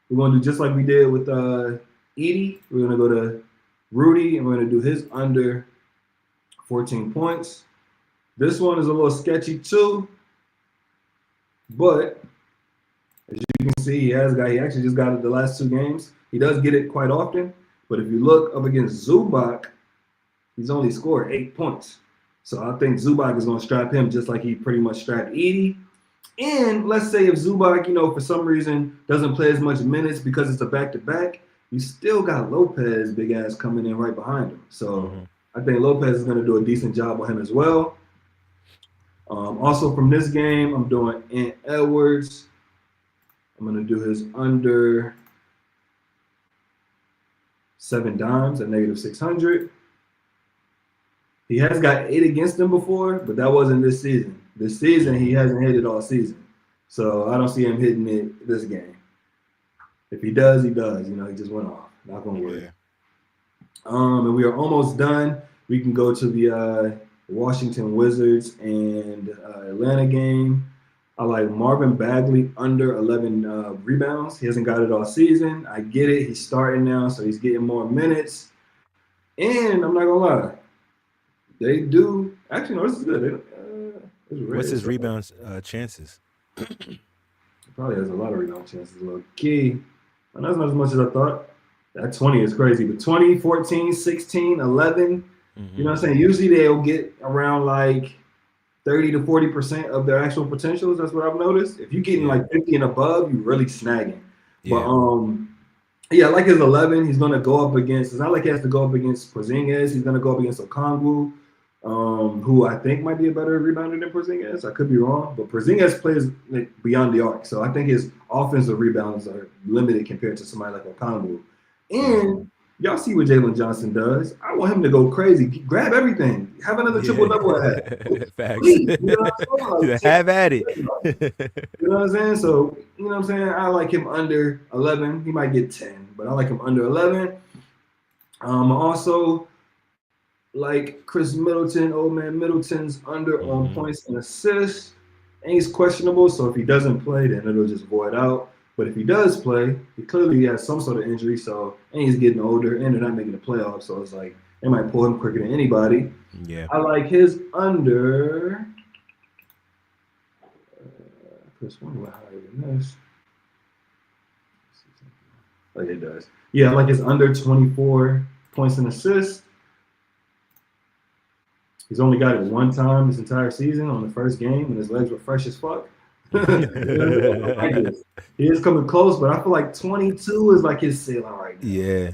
we're going to do just like we did with Edie. We're going to go to Rudy, and we're going to do his under 14 points. This one is a little sketchy too, but as you can see, he actually just got it the last 2 games. He does get it quite often, but if you look up against Zubac, he's only scored 8 points. So I think Zubac is going to strap him just like he pretty much strapped Edie. And let's say if Zubac, for some reason doesn't play as much minutes because it's a back-to-back, you still got Lopez, big ass, coming in right behind him. So I think Lopez is going to do a decent job on him as well. Also from this game, I'm doing Ant Edwards. I'm going to do his under 7 dimes at -600. He has got 8 against him before, but that wasn't this season. This season, he hasn't hit it all season. So I don't see him hitting it this game. If he does, he does. He just went off. Not going to work. Yeah. And we are almost done. We can go to the Washington Wizards and Atlanta game. I like Marvin Bagley under 11 rebounds. He hasn't got it all season. I get it. He's starting now, so he's getting more minutes. And I'm not going to lie. They do. Actually, no, this is good. What's his rebounds chances? He probably has a lot of rebound chances. Low key. And that's not as much as I thought. That 20 is crazy. But 20, 14, 16, 11. You know what I'm saying? Usually they'll get around like 30 to 40% of their actual potentials. That's what I've noticed. If you're getting like 50 and above, you're really snagging. Yeah. But I like his 11. He's going to go up against. It's not like he has to go up against Porzingis. He's going to go up against Okongwu, who I think might be a better rebounder than Porzingis. I could be wrong, but Porzingis plays beyond the arc, so I think his offensive rebounds are limited compared to somebody like Okongwu. And y'all see what Jalen Johnson does. I want him to go crazy, grab everything, have another triple-double ahead. Facts. Please, you know what I'm saying? Have at it. You know what I'm saying? So, you know what I'm saying? I like him under 11. He might get 10, but I like him under 11. Also, like Chris Middleton, old man Middleton's under on points and assists. And he's questionable, so if he doesn't play, then it'll just void out. But if he does play, he clearly has some sort of injury, and he's getting older, and they're not making the playoffs, so it's like they might pull him quicker than anybody. Yeah. I like his under. Chris, one way higher than this. Like it does. Yeah, I like his under 24 points and assists. He's only got it one time this entire season on the first game, and his legs were fresh as fuck. He is coming close, but I feel like 22 is like his ceiling right now. Yeah.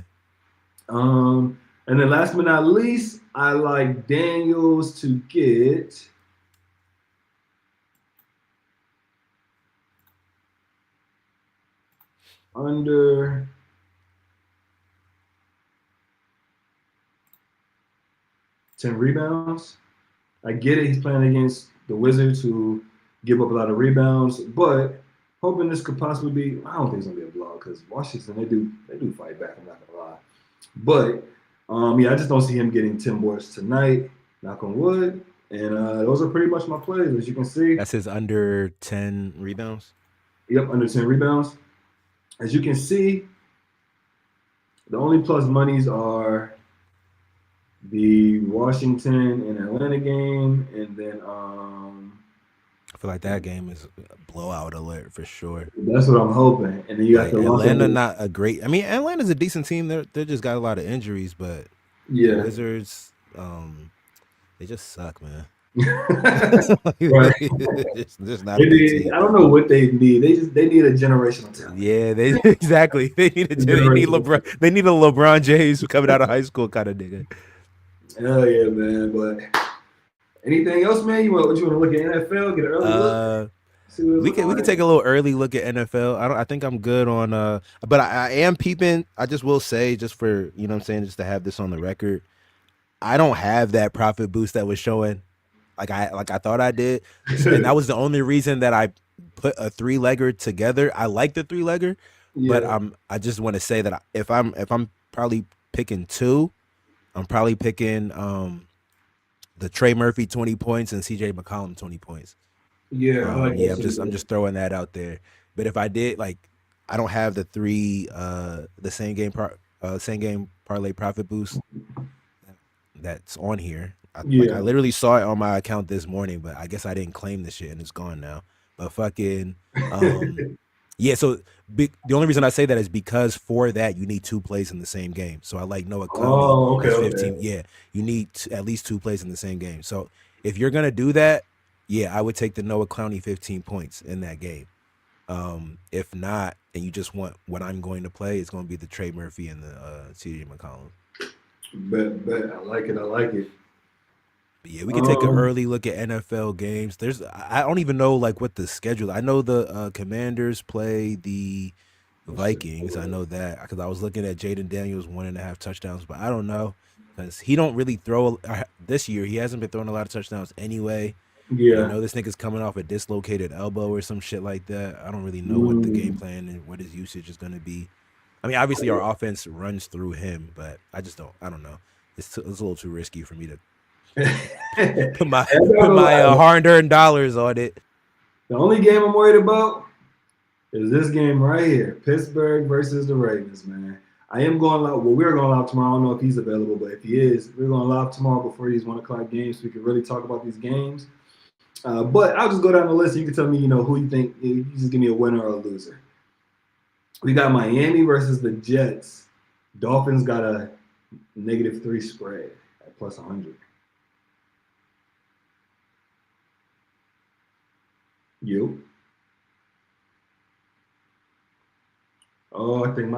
And then last but not least, I like Daniels to get under 10 rebounds. I get it. He's playing against the Wizards who give up a lot of rebounds, but hoping this could possibly be. I don't think it's gonna be a blowout because Washington they do fight back. I'm not gonna lie, but I just don't see him getting 10 boards tonight. Knock on wood. And those are pretty much my plays, as you can see. That's his under 10 rebounds? Yep, under 10 rebounds. As you can see, the only plus monies are the Washington and Atlanta game, and then I feel like that game is a blowout alert for sure. That's what I'm hoping. And then you got Atlanta, not a great. I mean, Atlanta's a decent team. They just got a lot of injuries, but the Wizards, they just suck, man. Just not I don't know what they need. They need a generational talent. Yeah, exactly. They need LeBron. They need a LeBron James coming out of high school kind of nigga. Hell yeah, man! But anything else, man? What you want to look at NFL? Get an early look. We can take a little early look at NFL. I think I'm good on but I am peeping. I just will say, just for what I'm saying, just to have this on the record, I don't have that profit boost that was showing. Like I thought I did, and that was the only reason that I put a 3-legger together. I like the 3-legger, but I just want to say that if I'm probably picking 2, I'm probably picking the Trey Murphy 20 points and CJ McCollum 20 points. Yeah, I like I'm just throwing that out there. But if I did, like, I don't have the 3 the same game parlay profit boost that's on here. I literally saw it on my account this morning, but I guess I didn't claim the shit and it's gone now. But fucking yeah, so the only reason I say that is because for that you need 2 plays in the same game. So I like Noah Clowney as 15. Okay. Yeah, you need at least 2 plays in the same game. So if you're gonna do that, yeah, I would take the Noah Clowney 15 points in that game. If not, and you just want what I'm going to play, it's going to be the Trey Murphy and the CJ McCollum. Bet. I like it. But yeah, we can take an early look at NFL games. I don't even know like what the schedule. I know the Commanders play the Vikings. I know that because I was looking at Jaden Daniels 1.5 touchdowns, but I don't know because he don't really throw this year. He hasn't been throwing a lot of touchdowns anyway. Yeah, I know this nigga's coming off a dislocated elbow or some shit like that. I don't really know what the game plan and what his usage is going to be. I mean, obviously our offense runs through him, but I don't know. It's a little too risky for me to put my hard-earned dollars on it. The only game I'm worried about is this game right here, Pittsburgh versus the Ravens, man. I am going live. Well, we're going live tomorrow. I don't know if he's available, but if he is, we're going live tomorrow before these 1 o'clock games so we can really talk about these games. But I'll just go down the list. You can tell me, who you think. You just give me a winner or a loser. We got Miami versus the Jets. Dolphins got a -3 spread at plus 100. You? Oh, I think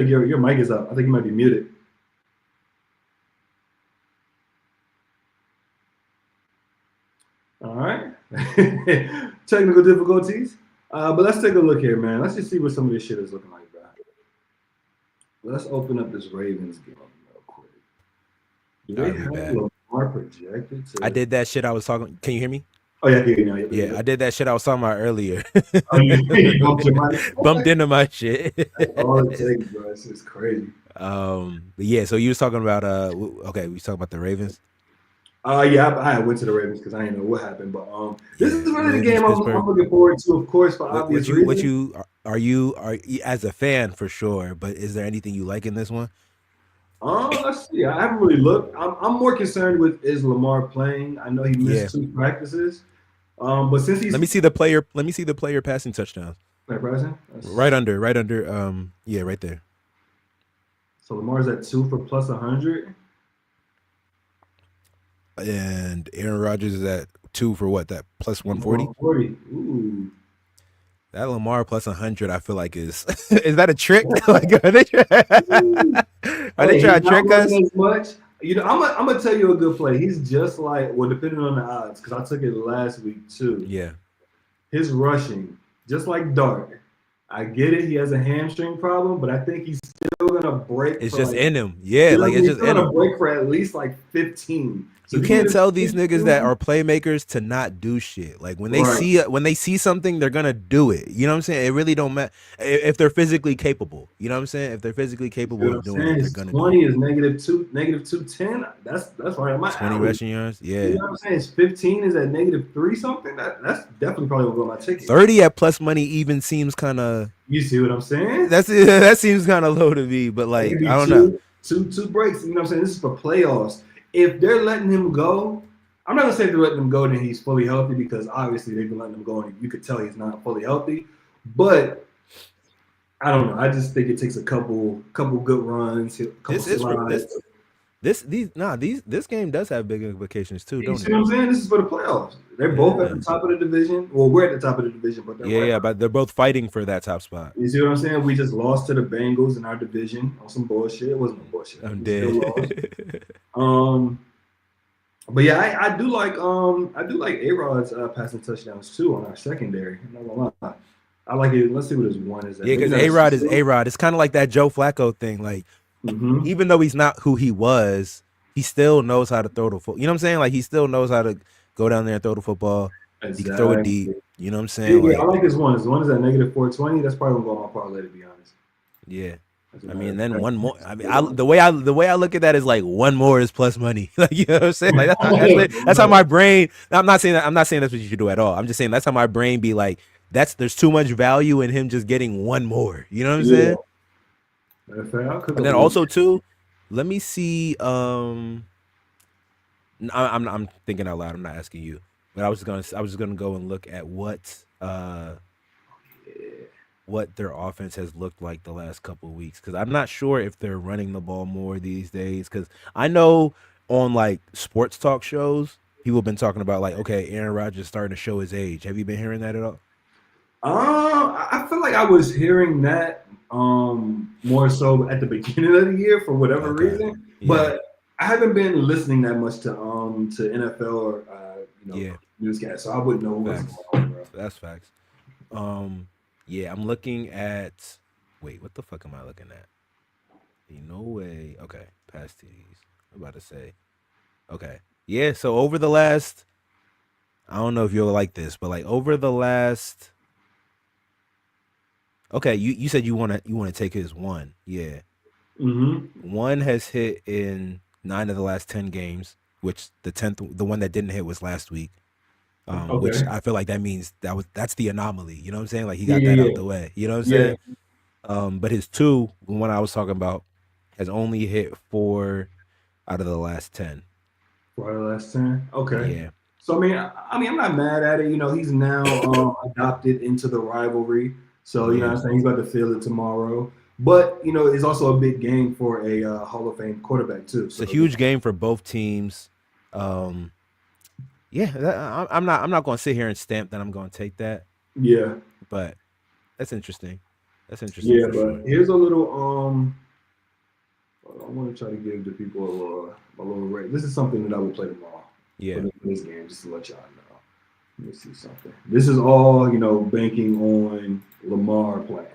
your mic is up. I think you might be muted. All right. Technical difficulties. But let's take a look here, man. Let's just see what some of this shit is looking like, bro. Let's open up this Ravens game real quick. Do they have Lamar projected? I did that shit I was talking. Can you hear me? Oh, yeah, I hear you now. Yeah, I did that shit I was talking about earlier. You bumped your mic? Bumped into my shit. That's all it takes, bro. It's just crazy. But yeah, so you was talking about okay, we was talking about the Ravens. Yeah, I went to the Ravens because I didn't know what happened, but this is really the game I'm looking forward to, of course, for obvious reasons. Are you as a fan for sure? But is there anything you like in this one? Let's see. I haven't really looked. I'm more concerned with is Lamar playing. I know he missed 2 practices, but since he's let me see the player passing touchdowns. Passing? Right under. Yeah, right there. So Lamar's at 2 for plus 100. And Aaron Rodgers is at 2 for what? That plus 140? 140. Ooh. That Lamar plus 100, I feel like is that a trick? Like, are they trying to trick us? As much. I'm gonna tell you a good play. He's just like, well, depending on the odds, because I took it last week too. Yeah. His rushing, just like Dart. I get it. He has a hamstring problem, but I think he's still gonna break. It's just in him. Yeah, like it's just in him. Gonna break for at least like 15. So you can't tell these niggas that are playmakers to not do shit. Like when they see something, they're gonna do it. You know what I'm saying? It really don't matter if they're physically capable. You know what I'm saying? If they're physically capable of doing it, they're gonna 20 do it. Is -210. That's right. Am 20 rushing yards. Yeah. You know what I'm saying? It's 15 is at -3 something. That's definitely probably gonna go on my ticket. 30 at plus money even seems kind of. You see what I'm saying? That seems kind of low to me, but like I don't know. Two breaks. You know what I'm saying? This is for playoffs. If they're letting him go, I'm not gonna say they're letting him go and he's fully healthy because obviously they've been letting him go and you could tell he's not fully healthy. But I don't know. I just think it takes a couple good runs, This game does have big implications too, don't it? You see what I'm saying? This is for the playoffs. They're both at the top of the division. Well, we're at the top of the division, but but they're both fighting for that top spot. You see what I'm saying? We just lost to the Bengals in our division on some bullshit. It wasn't no bullshit. I'm dead. But yeah, I do like A-Rod's passing touchdowns too on our secondary. I'm not gonna lie. I like it. Let's see what his one is. Yeah, because A-Rod is A-Rod. It's kind of like that Joe Flacco thing. Like, even though he's not who he was, he still knows how to throw the football. You know what I'm saying? Like, he still knows how to go down there and throw the football. Exactly. He can throw it deep. You know what I'm saying? Yeah, I like his one. His one is at -420. That's probably gonna go on my parlay, to be honest. Yeah. I mean, then one more. I mean, the way I look at that is like one more is plus money. Like, you know what I'm saying? Like that's how my brain. I'm not saying that. I'm not saying that's what you should do at all. I'm just saying that's how my brain be like. There's too much value in him just getting one more. You know what I'm saying? And then also too, let me see. I'm thinking out loud. I'm not asking you, but I was just gonna go and look at what their offense has looked like the last couple of weeks, because I'm not sure if they're running the ball more these days. Because I know on like sports talk shows, people have been talking about like, okay, Aaron Rodgers is starting to show his age. Have you been hearing that at all? I feel like I was hearing that more so at the beginning of the year for whatever reason, but I haven't been listening that much to NFL or newscasts, so I wouldn't know what's going on, bro. That's facts. Yeah, I'm looking at. Wait, what the fuck am I looking at? No way. Okay, past TDs. I'm about to say. Okay, yeah. So over the last, I don't know if you'll like this, but like over the last. Okay, you said you want to take his one, yeah. One has hit in 9 of the last 10 games, which the 10th, the one that didn't hit was last week. Which I feel like that means that's the anomaly. You know what I'm saying? Like he got that out the way. You know what I'm saying? But his 2, the one I was talking about, has only hit 4 out of the last 10. 4 out of the last 10. Okay. Yeah. So I mean, I'm not mad at it. You know, he's now adopted into the rivalry. So you know, what I'm saying, he's about to feel it tomorrow. But you know, it's also a big game for a Hall of Fame quarterback too. So it's a huge game for both teams. Yeah, I'm not going to sit here and stamp that I'm going to take that. Yeah, but that's interesting. That's interesting. Yeah, but sure. Here's a little I want to try to give the people a little rate. This is something that I will play tomorrow. Yeah. For this game, just to let y'all know. Let me see something. This is all banking on Lamar playing.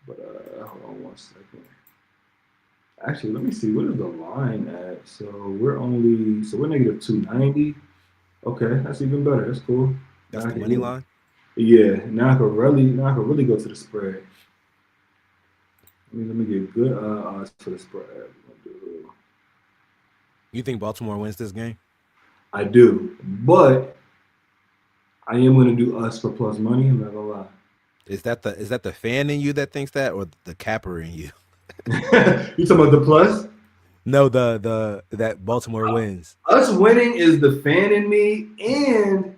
But hold on one second. Actually, let me see. What is the line at? So we're negative 290. Okay, that's even better. That's cool. That's the money line? Yeah. Now I could really go to the spread. Let me get good odds for the spread. You think Baltimore wins this game? I do, but I am going to do us for plus money. I'm not gonna lie. Is that the fan in you that thinks that, or the capper in you? You talking about the plus? No, that Baltimore wins. Us winning is the fan in me, and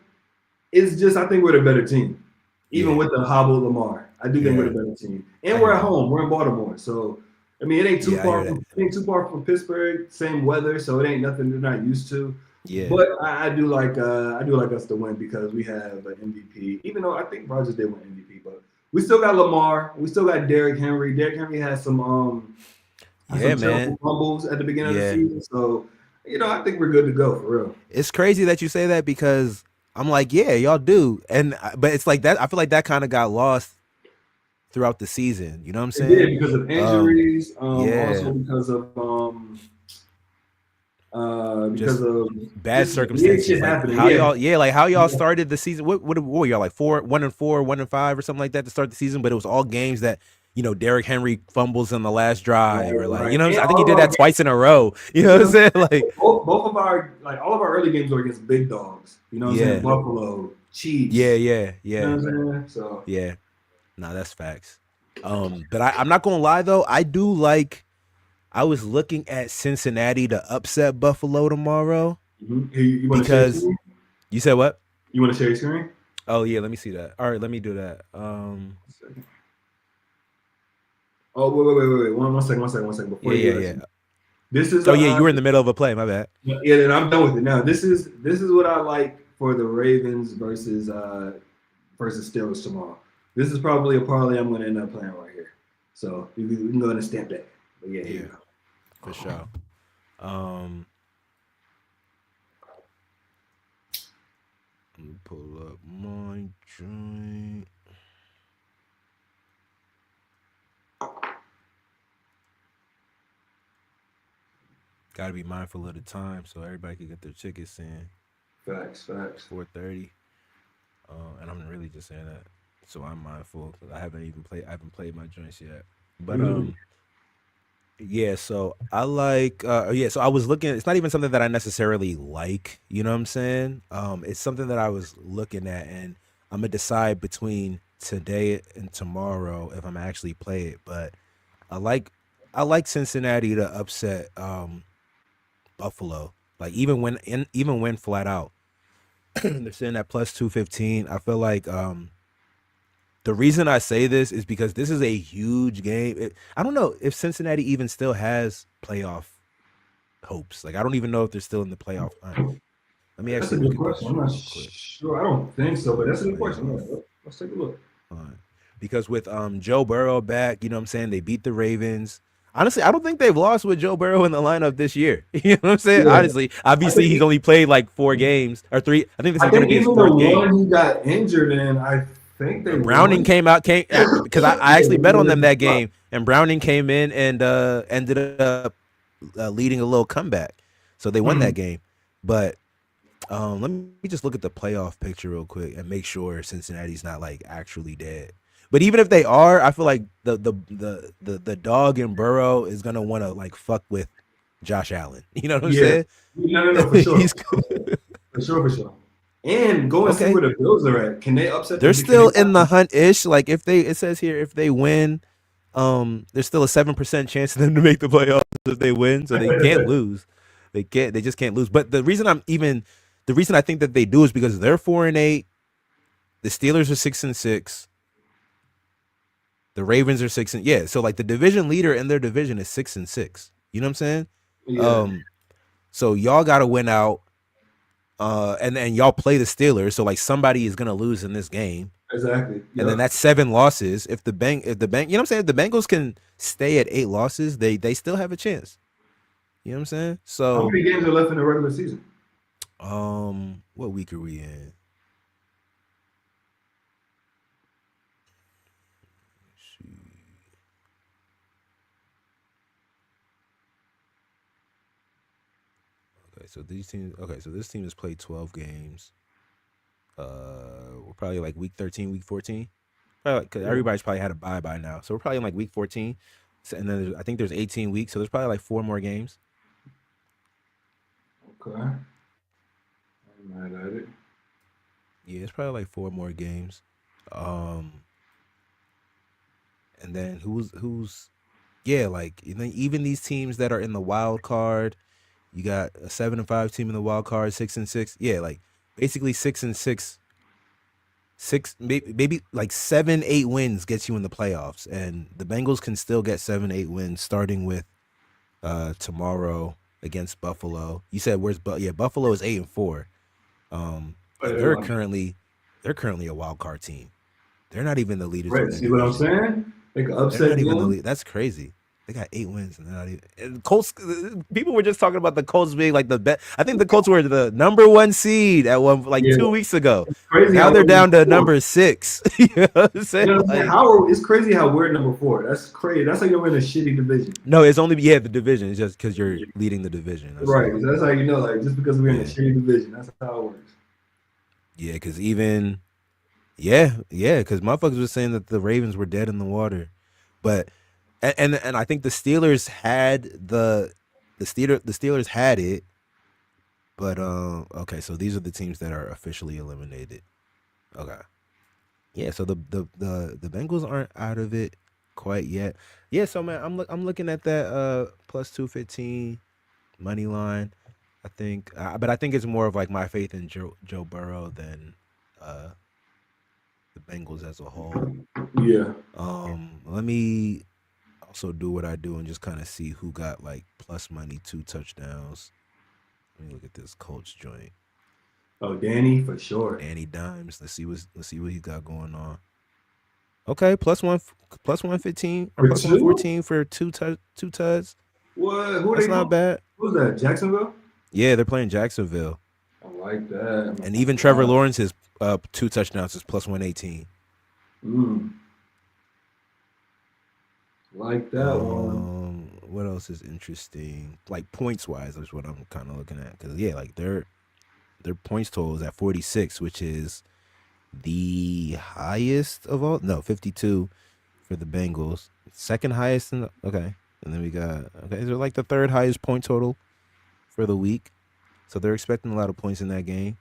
it's just I think we're the better team, even with the hobble Lamar. I do think we're the better team, and we're at home. We're in Baltimore, so I mean it ain't too far. It ain't too far from Pittsburgh. Same weather, so it ain't nothing they're not used to. Yeah, but I do like us to win because we have an MVP. Even though I think Rodgers did win MVP, but we still got Lamar. We still got Derrick Henry. Derrick Henry has some terrible fumbles at the beginning of the season. So I think we're good to go for real. It's crazy that you say that because I'm like, yeah, y'all do, but it's like that. I feel like that kind of got lost throughout the season. You know what I'm saying? Yeah, because of injuries. Also because of because of bad circumstances. Like how y'all started the season. What were y'all like 1-4, 1-5 or something like that to start the season? But it was all games that Derrick Henry fumbles in the last drive, or like I think he did that twice in a row. You know what I'm saying? Like both of our all of our early games were against big dogs. You know what I'm saying? Buffalo, Chiefs. Yeah. You know what I'm saying? So yeah, no, that's facts. But I'm not gonna lie though, I do like. I was looking at Cincinnati to upset Buffalo tomorrow. You want to share your screen? You said what? You want to share your screen? Oh yeah, let me see that. All right, let me do that. Oh wait. One second. Before yeah. This is. Oh yeah, you were in the middle of a play. My bad. Yeah, then I'm done with it now. This is what I like for the Ravens versus Steelers tomorrow. This is probably a parlay I'm going to end up playing right here. So we can go ahead and stamp that. But yeah, here you go. For sure. Let me pull up my joint. Got to be mindful of the time so everybody can get their tickets in. Facts. 4:30. And I'm really just saying that so I'm mindful because I haven't played my joints yet. But yeah, so I like so I was looking, it's not even something that I necessarily like, you know what I'm saying? It's something that I was looking at, and I'm gonna decide between today and tomorrow if I'm actually play it. But I like Cincinnati to upset Buffalo. Like even when flat out. They're sitting at plus 215. I feel like the reason I say this is because this is a huge game. I don't know if Cincinnati even still has playoff hopes. Like I don't even know if they're still in the playoff hunt. Let me That's a actually look good at this question. I'm not real quick. sure. I don't think so, but that's a good question. Playoff Yeah, let's take a look. hunt. Because with Joe Burrow back, you know what I'm saying? They beat the Ravens. Honestly, I don't think they've lost with Joe Burrow in the lineup this year. You know what I'm saying? Yeah, Honestly, obviously he's only played like 4 games or 3. I think this is I going to think be his even the 4th game. one he got injured in, I think they Browning won. came because I actually bet on them that game, and Browning came in and ended up leading a little comeback, so they won that game. But let me just look at the playoff picture real quick and make sure Cincinnati's not like actually dead. But even if they are, I feel like the dog in Burrow is gonna want to like fuck with Josh Allen. You know what I'm saying? No, for sure. For sure. And go and see where the Bills are at. Can they upset They're still in the hunt-ish. Like it says here, if they win, there's still a 7% chance of them to make the playoffs if they win. So they can't lose. They just can't lose. But the reason I think that they do is because they're 4-8. The Steelers are 6-6. The Ravens are 6 and yeah. So like the division leader in their division is 6-6. You know what I'm saying? Yeah. So y'all gotta win out. And then y'all play the Steelers, so like somebody is gonna lose in this game. Exactly. Yep. And then that's 7 losses. If the bank, you know what I'm saying? If the Bengals can stay at 8 losses, they still have a chance. You know what I'm saying? So how many games are left in the regular season? What week are we in? Okay, so these teams. Okay, so this team has played 12 games. We're probably like week 13, week 14. Probably because everybody's probably had a bye by now, so we're probably in like week 14. So, and then I think there's 18 weeks, so there's probably like 4 more games. Okay. I'm mad at it. Yeah, it's probably like 4 more games. And then who's yeah, like and then even these teams that are in the wild card, you got a 7-5 team in the wild card, 6-6. Yeah, like basically 6-6. Maybe like 7-8 wins gets you in the playoffs, and the Bengals can still get 7-8 wins starting with tomorrow against Buffalo. You said Buffalo is 8-4. They're currently a wild card team. They're not even the leaders. Right. See what I'm saying? They can upset them. That's crazy. They got 8 wins and they're not even. And Colts. People were just talking about the Colts being like the best. I think the Colts were the number 1 seed at 2 weeks ago. Now they're down to number 6. You know what I'm saying? It's crazy how we're number 4. That's crazy. That's how you're in a shitty division. No, it's only the division. It's just because you're leading the division. Right. So that's how you know. Like just because we're in a shitty division, that's how it works. Yeah, because even. Yeah, because motherfuckers were saying that the Ravens were dead in the water, but and I think the Steelers had the Steelers had it, but okay, so these are the teams that are officially eliminated. Okay, yeah, so the Bengals aren't out of it quite yet. Yeah, so man, I'm looking at that plus 215 money line. I think, but I think it's more of like my faith in Joe Burrow than the Bengals as a whole. Yeah. Let me also do what I do and just kind of see who got like plus money 2 touchdowns. Let me look at this Colts joint. Oh, Danny for sure. Danny Dimes. Let's see what he got going on. Okay, plus 115 or plus 114 for 2 tuds. What? Who That's not bad. Who's that? Jacksonville? Yeah, they're playing Jacksonville. I like that. And even Trevor Lawrence's 2 touchdowns is plus 118. Like that one. What else is interesting? Like points wise, is what I'm kind of looking at. Because yeah, like their points total is at 46, which is the highest of all. No, 52 for the Bengals. Second highest in the, okay. And then we got they're like the third highest point total for the week. So they're expecting a lot of points in that game.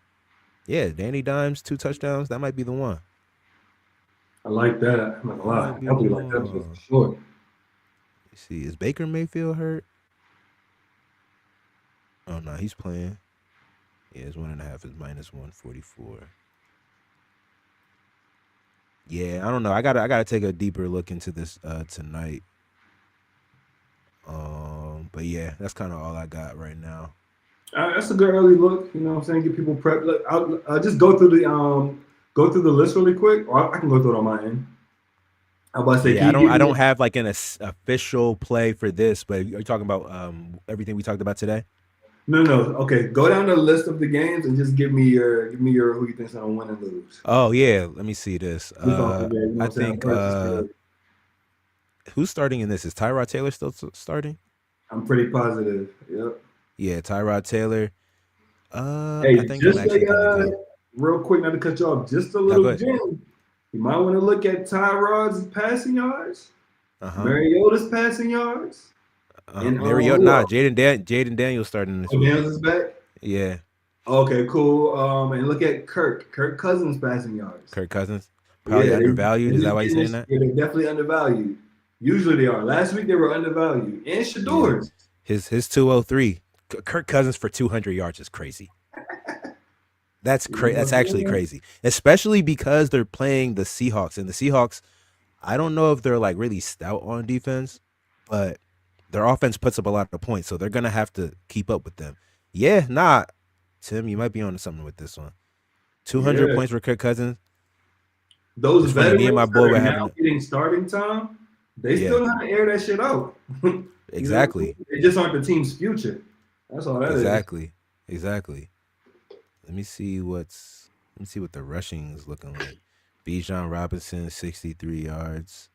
Yeah, Danny Dimes, 2 touchdowns. That might be the one. I like that. I'm not gonna lie. I definitely like that for sure. Let's see, is Baker Mayfield hurt? Oh no, he's playing. Yeah, his 1.5 is minus 144. Yeah, I don't know. I gotta take a deeper look into this tonight. But yeah, that's kind of all I got right now. That's a good early look. You know what I'm saying? Get people prepped. Look, I'll just go through the list really quick, or I can go through it on my end. I'm about to say, yeah, I don't have like an official play for this, but are you talking about everything we talked about today? No. Okay, go down the list of the games and just give me your who you think's gonna win and lose. Oh yeah, let me see this. I think who's starting in this? Is Tyrod Taylor still starting? I'm pretty positive. Yep. Yeah, Tyrod Taylor. Hey, I think just real quick, not to cut you off, just a little gem. You might want to look at Tyrod's passing yards, Mariota's passing yards. Mariota, Jaden Daniels starting this week. Daniels is back? Yeah. Okay, cool. And look at Kirk Cousins passing yards. Kirk Cousins? Probably undervalued. Is that why you're saying that? Yeah, they're definitely undervalued. Usually they are. Last week they were undervalued. And Shador. Yeah. His 203. Kirk Cousins for 200 yards is crazy. That's That's actually crazy, especially because they're playing the Seahawks, and the Seahawks, I don't know if they're like really stout on defense, but their offense puts up a lot of points, so they're gonna have to keep up with them. Yeah, Tim, you might be on to something with this one. 200 points for Kirk Cousins. Those veterans that are now getting starting time, they still know how to air that shit out. Exactly. They just aren't the team's future. That's all that is. Exactly. Let me see what the rushing is looking like. Bijan Robinson, 63 yards.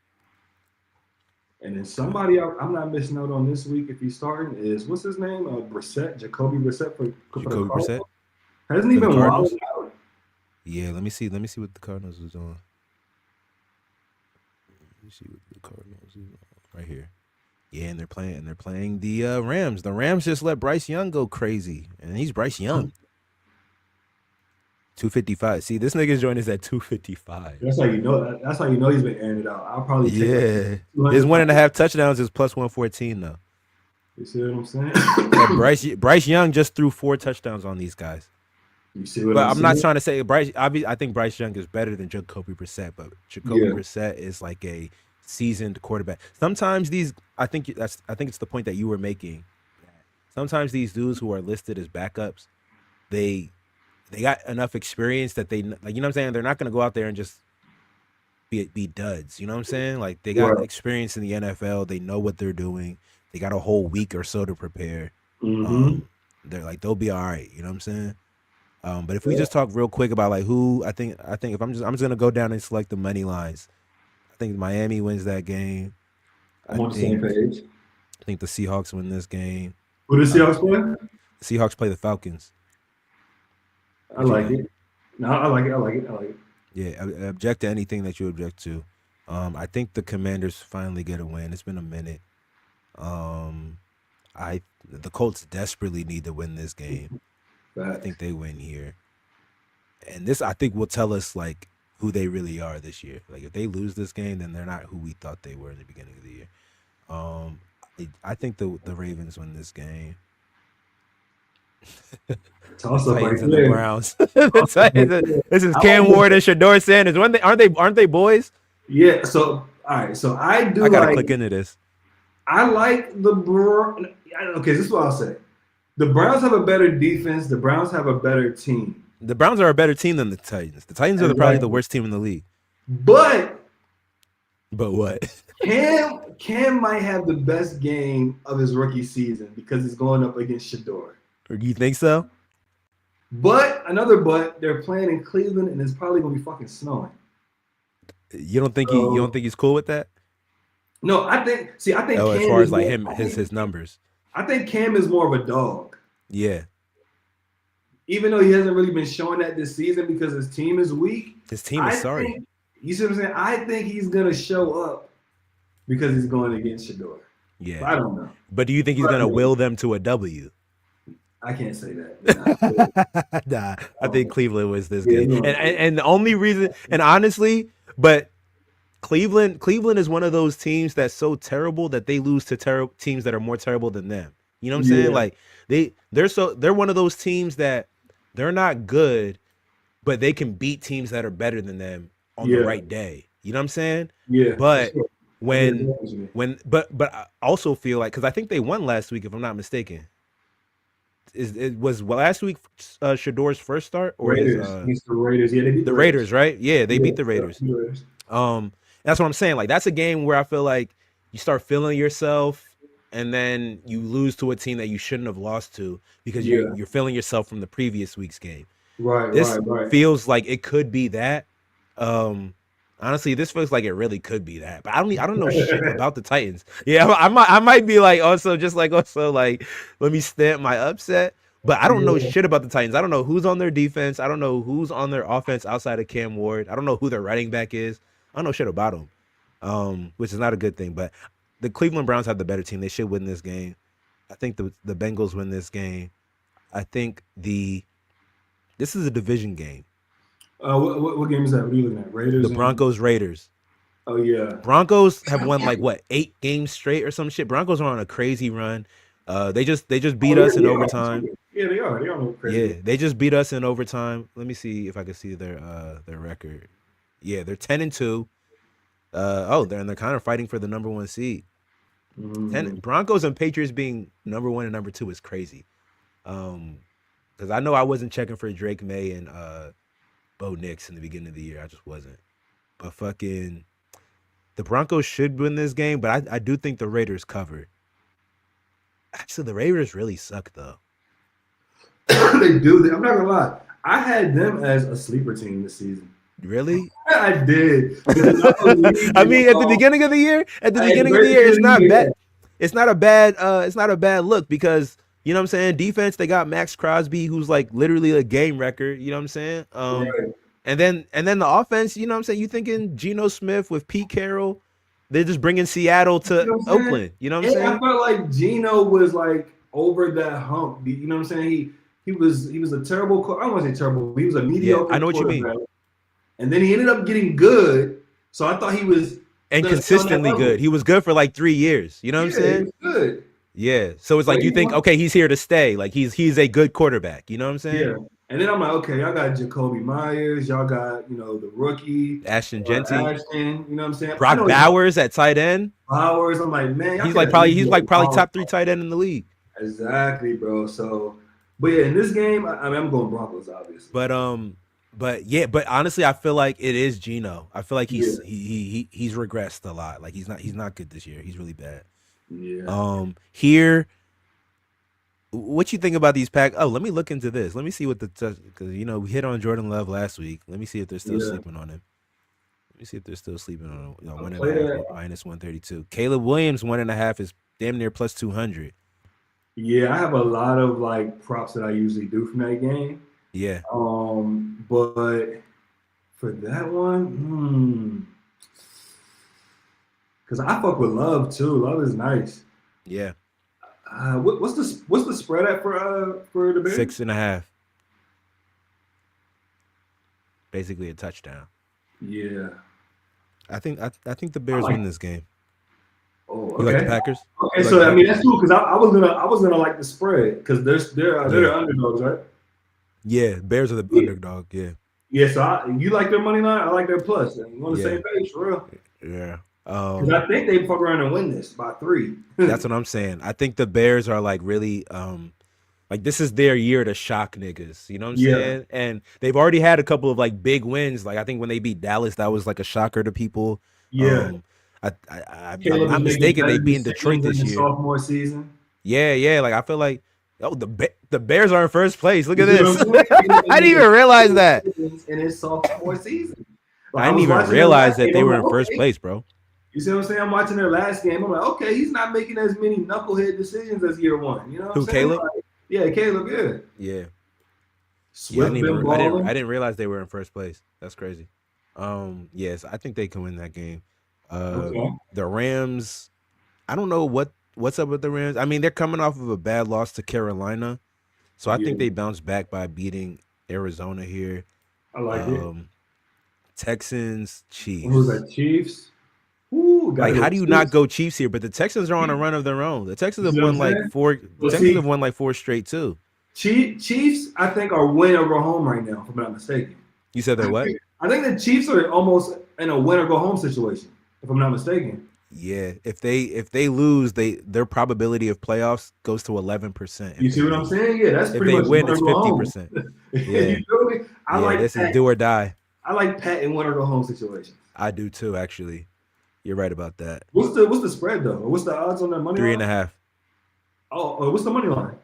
And then somebody I'm not missing out on this week if he's starting is what's his name? Brissett, Jacoby Brissett for Jacoby Brissett. Hasn't he been wilding out? Yeah, let me see what the Cardinals is on. Let me see what the Cardinals is on right here. Yeah, and they're playing the Rams. The Rams just let Bryce Young go crazy, and he's Bryce Young. 255. See, this nigga's joined us at 255. That's how you know. That's how you know he's been airing it out. I'll probably take his 1.5 touchdowns is plus 114 though. You see what I'm saying? Yeah, Bryce Young just threw 4 touchdowns on these guys. You see what but I'm not trying to say Bryce. I think Bryce Young is better than Jacoby Brissett, but Jacoby Brissett is like a seasoned quarterback. Sometimes I think it's the point that you were making. Sometimes these dudes who are listed as backups, they got enough experience that they, like, you know what I'm saying? They're not going to go out there and just be duds. You know what I'm saying? Like, they got experience in the NFL. They know what they're doing. They got a whole week or so to prepare. They'll be all right. You know what I'm saying? But if we just talk real quick about like who I think if I'm just going to go down and select the money lines. I think Miami wins that game. I'm on the same page. I think the Seahawks win this game. Who the Seahawks play? The Seahawks play the Falcons. I like it. No, I like it. Yeah, I object to anything that you object to. I think the Commanders finally get a win. It's been a minute. The Colts desperately need to win this game. I think they win here. And this, I think, will tell us like who they really are this year. Like if they lose this game, then they're not who we thought they were in the beginning of the year. I think the Ravens win this game. Toss up right the Browns. This is Cam Ward and Shador Sanders. Aren't they boys? Yeah. So all right. So I gotta click into this. I like the Browns. Okay, this is what I'll say. The Browns have a better defense. The Browns have a better team. The Browns are a better team than the Titans. The Titans are probably the worst team in the league. But what? Cam might have the best game of his rookie season because he's going up against Shador. You think so? But they're playing in Cleveland and it's probably gonna be fucking snowing. You don't think he's cool with that? No, I think Cam as far as like his numbers. I think Cam is more of a dog. Yeah. Even though he hasn't really been showing that this season because his team is weak. His team is sorry. You see what I'm saying? I think he's gonna show up because he's going against Shador. Yeah, but I don't know. But do you think he's gonna will them to a W? I can't say that. Nah, I think Cleveland wins this game, and the only reason, and honestly, but Cleveland is one of those teams that's so terrible that they lose to teams that are more terrible than them. You know what I'm saying? Like they're one of those teams that they're not good, but they can beat teams that are better than them on the right day. You know what I'm saying? Yeah. But but I also feel like, because I think they won last week, if I'm not mistaken. It was last week Shador's first start, or Raiders. The Raiders? Yeah, they beat the Raiders, right? Yeah, they beat the Raiders. That's what I'm saying. Like, that's a game where I feel like you start feeling yourself, and then you lose to a team that you shouldn't have lost to because you're feeling yourself from the previous week's game. This feels like it could be that. Honestly, this feels like it really could be that, but I don't know shit about the Titans. Yeah, I might be like also let me stamp my upset, but I don't know shit about the Titans. I don't know who's on their defense. I don't know who's on their offense outside of Cam Ward. I don't know who their running back is. I don't know shit about them, which is not a good thing. But the Cleveland Browns have the better team. They should win this game. I think the Bengals win this game. I think this is a division game. What game is that? What are you looking at? Raiders. The Broncos Raiders. Oh yeah. Broncos have won like what 8 games straight or some shit. Broncos are on a crazy run. They just beat us in overtime. Yeah, they are. They are crazy. Yeah, they just beat us in overtime. Let me see if I can see their record. Yeah, they're 10-2. They're kind of fighting for the number 1 seed. Broncos and Patriots being number 1 and number 2 is crazy. Because I know I wasn't checking for Drake May and Bo Nix in the beginning of the year. I just wasn't. But fucking the Broncos should win this game, but I do think the Raiders cover. Actually, the Raiders really suck though. They do. I'm not gonna lie. I had them as a sleeper team this season. Really? I did. I mean, at the beginning of the year, it's not bad. It's not a bad look because, you know what I'm saying, defense, they got Max Crosby, who's like literally a game record, you know what I'm saying? Right. And then the offense, you know what I'm saying, you thinking Geno Smith with Pete Carroll, they're just bringing Seattle to Oakland, you know what I'm saying? I felt like Geno was like over that hump, you know what I'm saying? He was a terrible, I don't want to say terrible, he was a mediocre. Yeah, I know what you mean. And then he ended up getting good. So I thought he was consistently good. He was good for like 3 years. You know what I'm saying? He was good. Yeah. So it's like you think, okay, he's here to stay. Like he's a good quarterback. You know what I'm saying? Yeah. And then I'm like, okay, y'all got Jacoby Myers, y'all got, the rookie Ashton Jeanty. You know what I'm saying? Brock Bowers at tight end. Bowers, I'm like, man, he's probably top 3 tight end in the league. Exactly, bro. So, but yeah, in this game, I'm going Broncos, obviously. But honestly, I feel like it is Geno. I feel like he's regressed a lot. Like he's not good this year. He's really bad. Yeah. Here, what you think about these pack? Oh, let me look into this. Let me see what because we hit on Jordan Love last week. Let me see if they're still sleeping on him. Let me see if they're still sleeping on him. 1.5 minus 132. Caleb Williams 1.5 is damn near plus 200. Yeah, I have a lot of like props that I usually do from that game. Yeah. But for that one, because I fuck with Love too. Love is nice. Yeah. What's the spread at for the Bears? 6.5. Basically a touchdown. Yeah. I think the Bears win this game. Oh, okay. You like the Packers? Okay, so I mean that's cool because I was gonna like the spread because they're the underdogs, right? Yeah, Bears are the underdog. Yeah. Yeah, so you like their money line? I like their plus. And we're on the same page, for real. Yeah. Because I think they fuck around and win this by 3. That's what I'm saying. I think the Bears are like really like this is their year to shock niggas. You know what I'm saying? And they've already had a couple of like big wins. Like I think when they beat Dallas, that was like a shocker to people. Yeah. I'm not mistaken. They beat Detroit this year. Sophomore season. Yeah. Like I feel like the Bears are in first place. Look at this. I didn't even realize that. In his sophomore season. I didn't even realize that they were in first place, bro. You see what I'm saying? I'm watching their last game. I'm like, okay, he's not making as many knucklehead decisions as year 1. You know what I'm saying? Caleb? Like, yeah, Caleb, yeah. Swift I didn't realize they were in first place. That's crazy. Yes, I think they can win that game. The Rams, I don't know what's up with the Rams. I mean, they're coming off of a bad loss to Carolina, so I think they bounced back by beating Arizona here. I like it. Texans, Chiefs. Who's that? Chiefs. Ooh, like, how do you not go Chiefs here? But the Texans are on a run of their own. The Texans have won like four. The Texans have won like 4 straight too. Chiefs, I think, are win or go home right now, if I'm not mistaken. You said they're what? I think the Chiefs are almost in a win or go home situation, if I'm not mistaken. Yeah, if they lose, their probability of playoffs goes to 11%. You see what I'm saying? Yeah, that's pretty much. If they win, it's 50%. Yeah, you feel me? I like this is do or die. I like Pat in win or go home situations. I do too, actually. You're right about that. What's the spread though? What's the odds on that money? 3.5. Oh, what's the money line?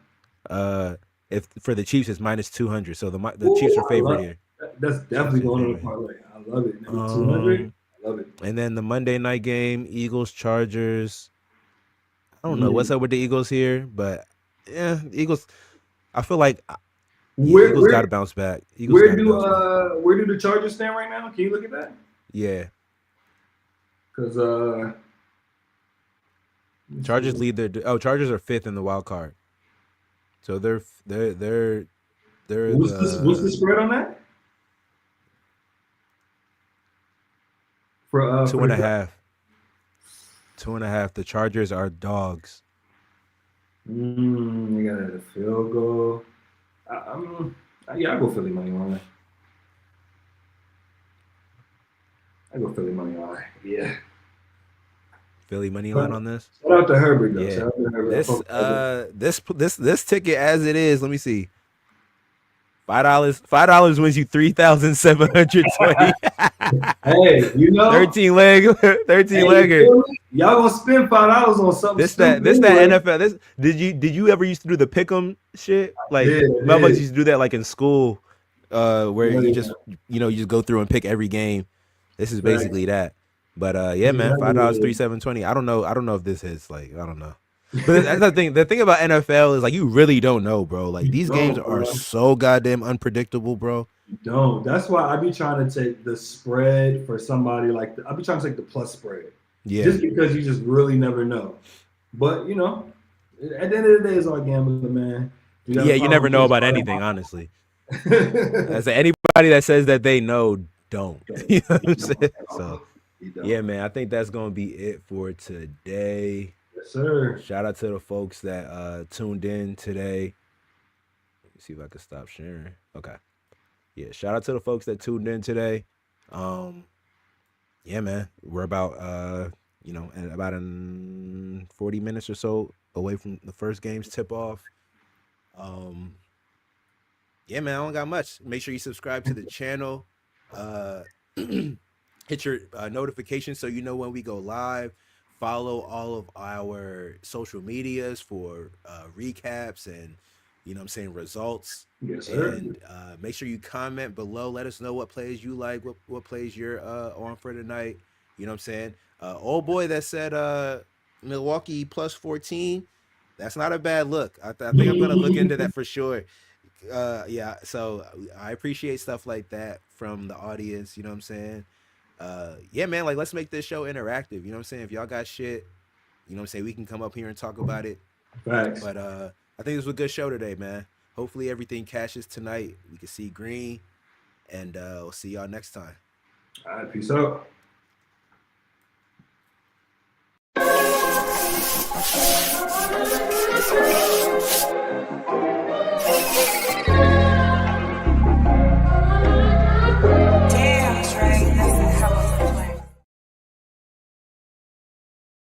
If for the Chiefs, it's -200. So the Chiefs are favored here. That's definitely going on the parlay. I love it. 200. I love it. And then the Monday night game, Eagles Chargers. I don't know what's up with the Eagles here, but yeah, Eagles. I feel like Eagles got to bounce back. Where do the Chargers stand right now? Can you look at that? Yeah. Because Chargers lead Chargers are 5th in the wild card. So they're what's the spread on that? For 2.5. 2.5. The Chargers are dogs. They got a field goal. I go Philly money line. Yeah. Philly money line on this. Shout out to Herbert though. Yeah. Shout out to Herbert. This ticket as it is. Let me see. $5 wins you 3,720. Hey, 13 legger. Y'all gonna spend $5 on something? This that NFL. Did you ever used to do the pick'em shit? Like motherfuckers used to do that like in school, where you just go through and pick every game. This is basically that. But man, $5, 3,720. I don't know if this hits I don't know. But that's the thing. The thing about NFL is you really don't know, bro. These games are so goddamn unpredictable, bro. You don't. That's why I be trying to take the spread for somebody I be trying to take the plus spread. Yeah. Just because you just really never know. But at the end of the day, it's all gambling, man. You never know about anything, honestly. As anybody that says that they know, don't. You know what I'm saying? So, yeah, man. I think that's gonna be it for today. Yes, sir. Shout out to the folks that tuned in today. Let me see if I can stop sharing. Okay. Yeah, shout out to the folks that tuned in today. Yeah, man. We're about in about 40 minutes or so away from the first game's tip off. Yeah, man, I don't got much. Make sure you subscribe to the channel. Hit your notifications so you know when we go live. Follow all of our social medias for recaps and results. Yes, sir. And make sure you comment below. Let us know what plays you like, what plays you're on for tonight. You know what I'm saying? Old boy that said Milwaukee plus 14. That's not a bad look. I think I'm gonna look into that for sure. Yeah, so I appreciate stuff like that from the audience. You know what I'm saying? Yeah, man, let's make this show interactive. You know what I'm saying? If y'all got shit, you know what I'm saying, we can come up here and talk about it. Thanks. But I think this was a good show today, man. Hopefully everything cashes tonight. We can see green, and we'll see y'all next time. All right, peace out. Let's go.